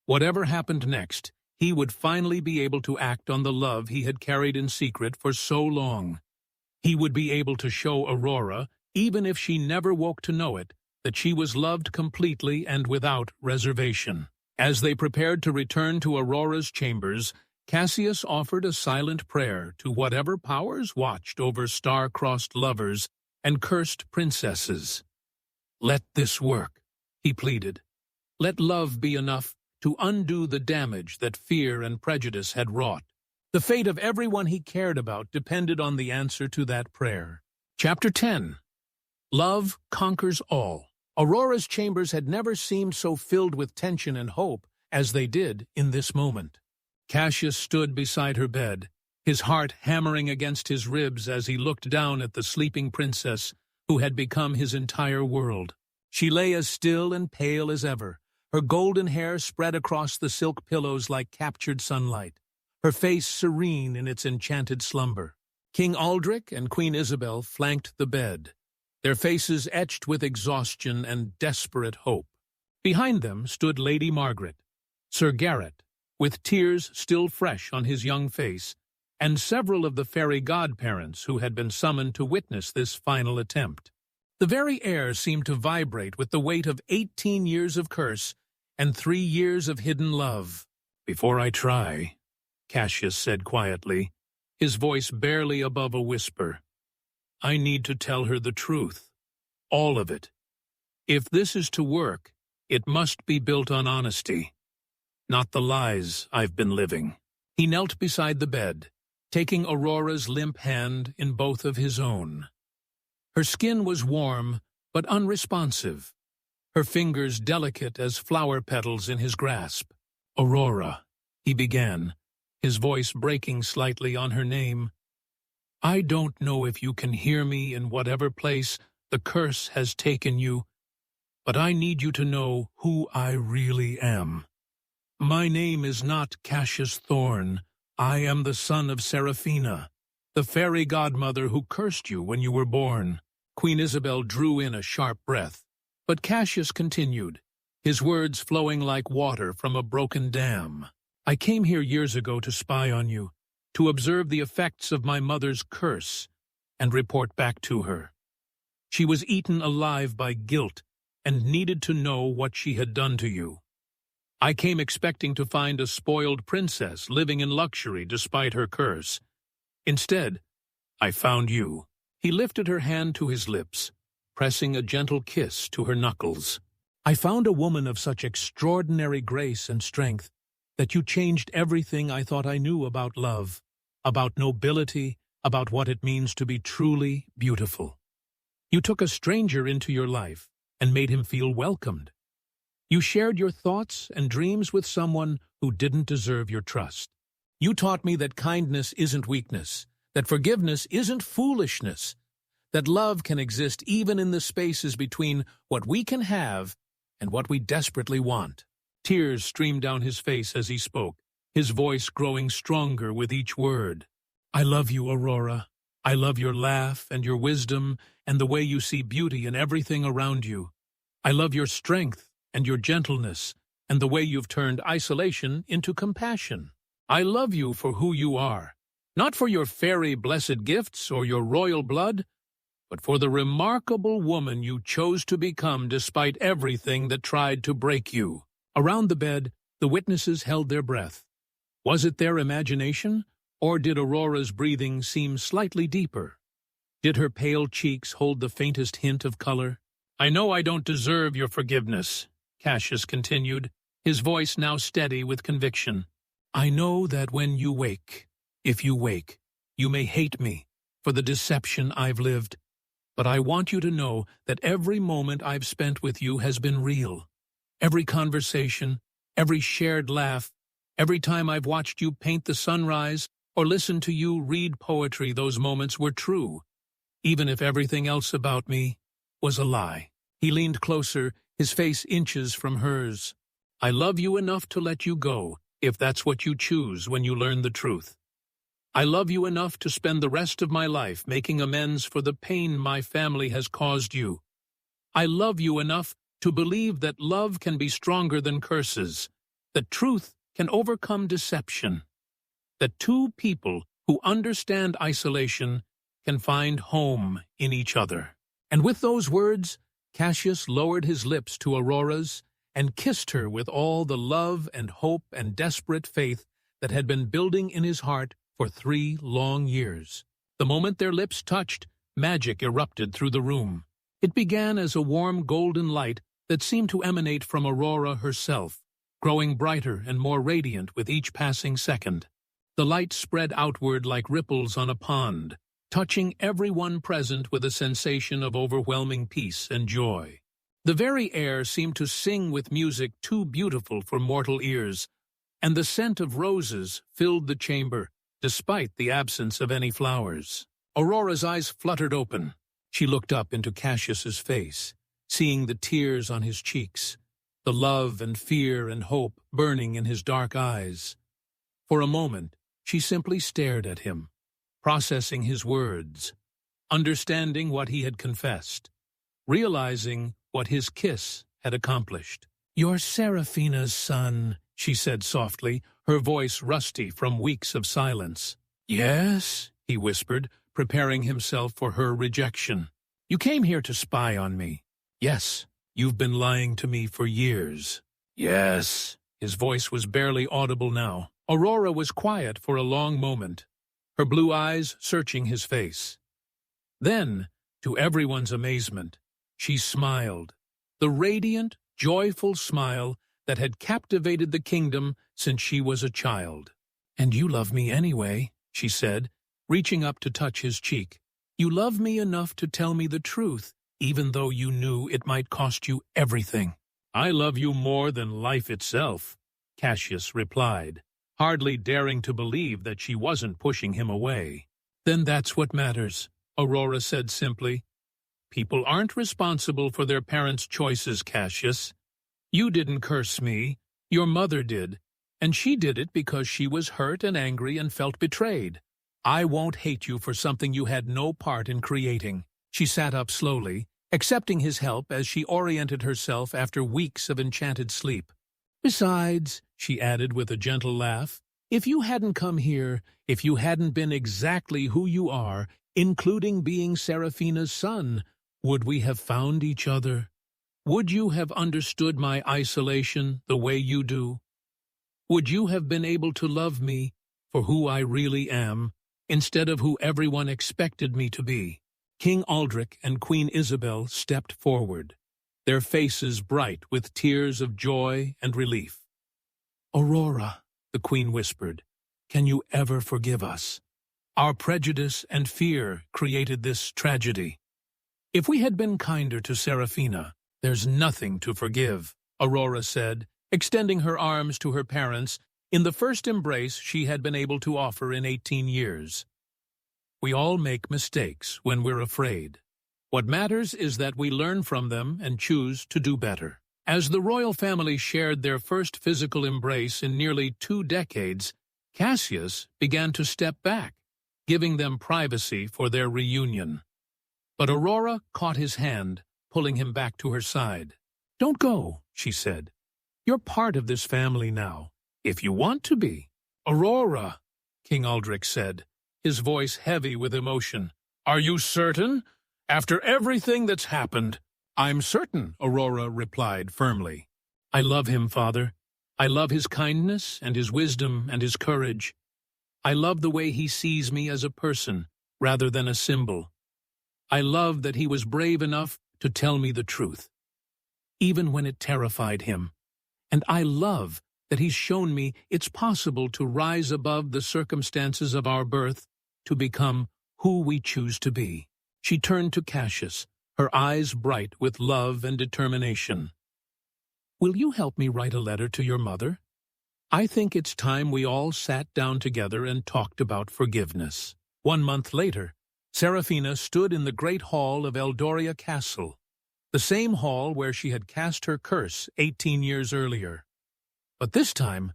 Whatever happened next, he would finally be able to act on the love he had carried in secret for so long. He would be able to show Aurora, even if she never woke to know it, that she was loved completely and without reservation. As they prepared to return to Aurora's chambers, Cassius offered a silent prayer to whatever powers watched over star-crossed lovers and cursed princesses. "Let this work," he pleaded. "Let love be enough to undo the damage that fear and prejudice had wrought." The fate of everyone he cared about depended on the answer to that prayer. Chapter 10. Love Conquers All. Aurora's chambers had never seemed so filled with tension and hope as they did in this moment. Cassius stood beside her bed, his heart hammering against his ribs as he looked down at the sleeping princess who had become his entire world. She lay as still and pale as ever, her golden hair spread across the silk pillows like captured sunlight, her face serene in its enchanted slumber. King Aldrich and Queen Isabel flanked the bed, their faces etched with exhaustion and desperate hope. Behind them stood Lady Margaret, Sir Garrett, with tears still fresh on his young face, and several of the fairy godparents who had been summoned to witness this final attempt. The very air seemed to vibrate with the weight of 18 years of curse and 3 years of hidden love. "Before I try," Cassius said quietly, his voice barely above a whisper, "I need to tell her the truth, all of it. If this is to work, it must be built on honesty, not the lies I've been living." He knelt beside the bed, taking Aurora's limp hand in both of his own. Her skin was warm but unresponsive, her fingers delicate as flower petals in his grasp. "Aurora," he began, his voice breaking slightly on her name, "I don't know if you can hear me in whatever place the curse has taken you, but I need you to know who I really am. My name is not Cassius Thorn. I am the son of Seraphina, the fairy godmother who cursed you when you were born." Queen Isabel drew in a sharp breath, but Cassius continued, his words flowing like water from a broken dam. "I came here years ago to spy on you, to observe the effects of my mother's curse and report back to her. She was eaten alive by guilt and needed to know what she had done to you. I came expecting to find a spoiled princess living in luxury despite her curse. Instead, I found you." He lifted her hand to his lips, pressing a gentle kiss to her knuckles. "I found a woman of such extraordinary grace and strength that you changed everything I thought I knew about love, about nobility, about what it means to be truly beautiful. You took a stranger into your life and made him feel welcomed. You shared your thoughts and dreams with someone who didn't deserve your trust. You taught me that kindness isn't weakness, that forgiveness isn't foolishness, that love can exist even in the spaces between what we can have and what we desperately want." Tears streamed down his face as he spoke, his voice growing stronger with each word. "I love you, Aurora. I love your laugh and your wisdom and the way you see beauty in everything around you. I love your strength and your gentleness and the way you've turned isolation into compassion. I love you for who you are, not for your fairy blessed gifts or your royal blood, but for the remarkable woman you chose to become despite everything that tried to break you." Around the bed, the witnesses held their breath. Was it their imagination, or did Aurora's breathing seem slightly deeper? Did her pale cheeks hold the faintest hint of color? "I know I don't deserve your forgiveness," Cassius continued, his voice now steady with conviction. "I know that when you wake, if you wake, you may hate me for the deception I've lived. But I want you to know that every moment I've spent with you has been real. Every conversation, every shared laugh, every time I've watched you paint the sunrise or listened to you read poetry, those moments were true, even if everything else about me was a lie." He leaned closer, his face inches from hers. "I love you enough to let you go, if that's what you choose when you learn the truth. I love you enough to spend the rest of my life making amends for the pain my family has caused you. I love you enough to believe that love can be stronger than curses, that truth can overcome deception, that two people who understand isolation can find home in each other." And with those words, Cassius lowered his lips to Aurora's and kissed her with all the love and hope and desperate faith that had been building in his heart for 3 long years. The moment their lips touched, magic erupted through the room. It began as a warm golden light that seemed to emanate from Aurora herself, growing brighter and more radiant with each passing second. The light spread outward like ripples on a pond, touching everyone present with a sensation of overwhelming peace and joy. The very air seemed to sing with music too beautiful for mortal ears, and the scent of roses filled the chamber, despite the absence of any flowers. Aurora's eyes fluttered open. She looked up into Cassius's face, seeing the tears on his cheeks, the love and fear and hope burning in his dark eyes. For a moment, she simply stared at him, processing his words, understanding what he had confessed, realizing what his kiss had accomplished. "You're Seraphina's son," she said softly, her voice rusty from weeks of silence. "Yes," he whispered, preparing himself for her rejection. "You came here to spy on me. Yes, you've been lying to me for years." "Yes." His voice was barely audible now. Aurora was quiet for a long moment, her blue eyes searching his face. Then, to everyone's amazement, she smiled, the radiant, joyful smile that had captivated the kingdom since she was a child. "And you love me anyway," she said, reaching up to touch his cheek. "You love me enough to tell me the truth, even though you knew it might cost you everything." "I love you more than life itself," Cassius replied, hardly daring to believe that she wasn't pushing him away. "Then that's what matters," Aurora said simply. "People aren't responsible for their parents' choices, Cassius. You didn't curse me, your mother did, and she did it because she was hurt and angry and felt betrayed. I won't hate you for something you had no part in creating." She sat up slowly, accepting his help as she oriented herself after weeks of enchanted sleep. "Besides," she added with a gentle laugh, If you hadn't come here, if you hadn't been exactly who you are, including being Seraphina's son, would we have found each other? Would you have understood my isolation the way you do? Would you have been able to love me for who I really am, instead of who everyone expected me to be? King Aldrich and Queen Isabel stepped forward, their faces bright with tears of joy and relief. "Aurora," the Queen whispered, "can you ever forgive us? Our prejudice and fear created this tragedy. If we had been kinder to Seraphina, there's nothing to forgive," Aurora said, extending her arms to her parents in the first embrace she had been able to offer in 18 years. "We all make mistakes when we're afraid. What matters is that we learn from them and choose to do better." As the royal family shared their first physical embrace in nearly 2 decades, Cassius began to step back, giving them privacy for their reunion. But Aurora caught his hand, pulling him back to her side. "Don't go," she said. "You're part of this family now, if you want to be." "Aurora," King Aldrich said, his voice heavy with emotion. "Are you certain? After everything that's happened?" "I'm certain," Aurora replied firmly. "I love him, Father. I love his kindness and his wisdom and his courage. I love the way he sees me as a person rather than a symbol. I love that he was brave enough to tell me the truth, even when it terrified him. And I love that he's shown me it's possible to rise above the circumstances of our birth to become who we choose to be." She turned to Cassius, her eyes bright with love and determination. "Will you help me write a letter to your mother? I think it's time we all sat down together and talked about forgiveness." 1 month later, Seraphina stood in the great hall of Eldoria Castle, the same hall where she had cast her curse 18 years earlier. But this time,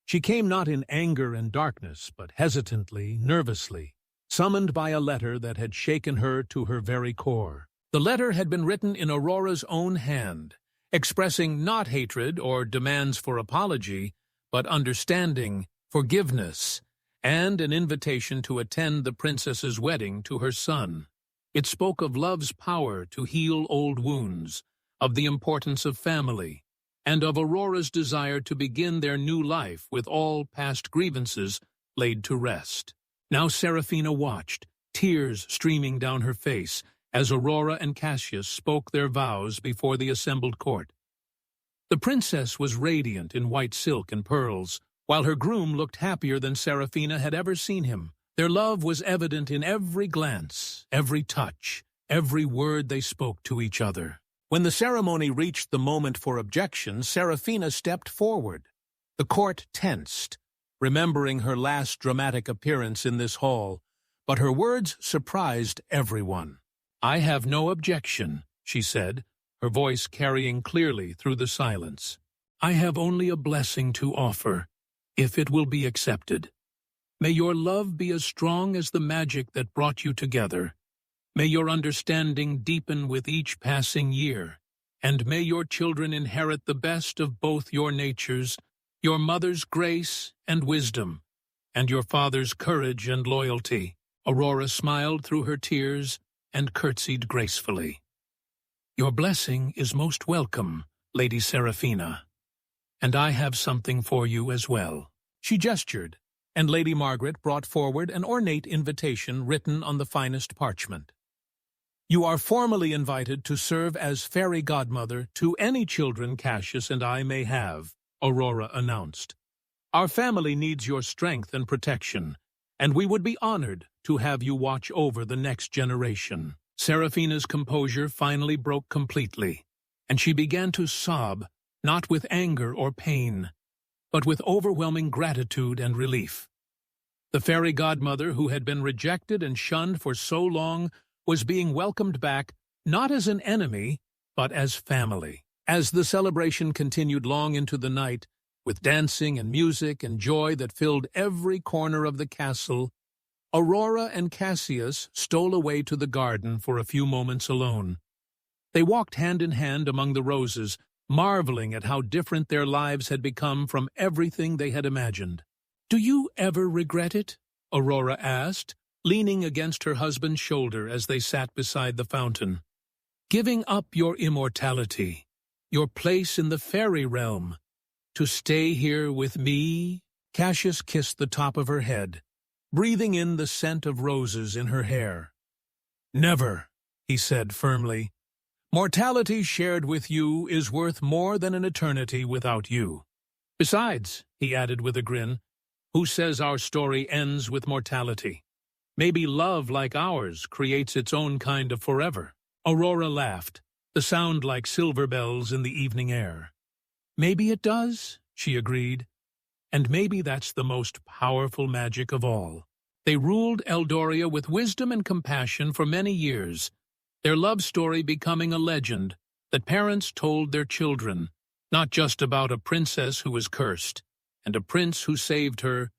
she came not in anger and darkness, but hesitantly, nervously, summoned by a letter that had shaken her to her very core. The letter had been written in Aurora's own hand, expressing not hatred or demands for apology, but understanding, forgiveness, and an invitation to attend the princess's wedding to her son. It spoke of love's power to heal old wounds, of the importance of family, and of Aurora's desire to begin their new life with all past grievances laid to rest. Now Seraphina watched, tears streaming down her face, as Aurora and Cassius spoke their vows before the assembled court. The princess was radiant in white silk and pearls, while her groom looked happier than Seraphina had ever seen him. Their love was evident in every glance, every touch, every word they spoke to each other. When the ceremony reached the moment for objection, Seraphina stepped forward. The court tensed, remembering her last dramatic appearance in this hall, but her words surprised everyone. "I have no objection," she said, her voice carrying clearly through the silence. "I have only a blessing to offer, if it will be accepted. May your love be as strong as the magic that brought you together. May your understanding deepen with each passing year, and may your children inherit the best of both your natures, your mother's grace and wisdom, and your father's courage and loyalty." Aurora smiled through her tears and curtsied gracefully. "Your blessing is most welcome, Lady Seraphina, and I have something for you as well." She gestured, and Lady Margaret brought forward an ornate invitation written on the finest parchment. "You are formally invited to serve as fairy godmother to any children Cassius and I may have," Aurora announced. "Our family needs your strength and protection, and we would be honored to have you watch over the next generation." Seraphina's composure finally broke completely, and she began to sob, not with anger or pain, but with overwhelming gratitude and relief. The fairy godmother, who had been rejected and shunned for so long, was being welcomed back not as an enemy, but as family. As the celebration continued long into the night, with dancing and music and joy that filled every corner of the castle, Aurora and Cassius stole away to the garden for a few moments alone. They walked hand in hand among the roses, marveling at how different their lives had become from everything they had imagined. Do you ever regret it? Aurora asked, leaning against her husband's shoulder as they sat beside the fountain. Giving up your immortality, your place in the fairy realm, to stay here with me? Cassius kissed the top of her head, breathing in the scent of roses in her hair. Never, he said firmly. Mortality shared with you is worth more than an eternity without you. Besides, he added with a grin, who says our story ends with mortality? Maybe love like ours creates its own kind of forever. Aurora laughed, the sound like silver bells in the evening air. Maybe it does, she agreed. And maybe that's the most powerful magic of all. They ruled Eldoria with wisdom and compassion for many years, their love story becoming a legend that parents told their children, not just about a princess who was cursed and a prince who saved her,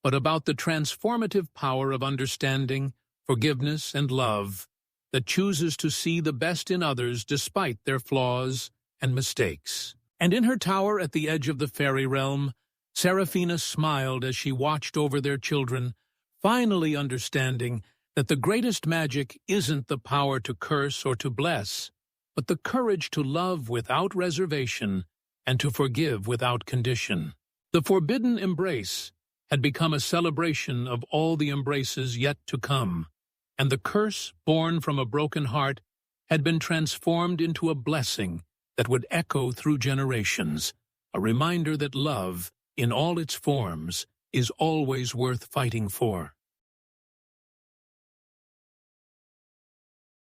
but about the transformative power of understanding, forgiveness, and love that chooses to see the best in others despite their flaws and mistakes. And in her tower at the edge of the fairy realm, Seraphina smiled as she watched over their children, finally understanding that the greatest magic isn't the power to curse or to bless, but the courage to love without reservation and to forgive without condition. The forbidden embrace had become a celebration of all the embraces yet to come, and the curse born from a broken heart had been transformed into a blessing that would echo through generations, a reminder that love, in all its forms, is always worth fighting for.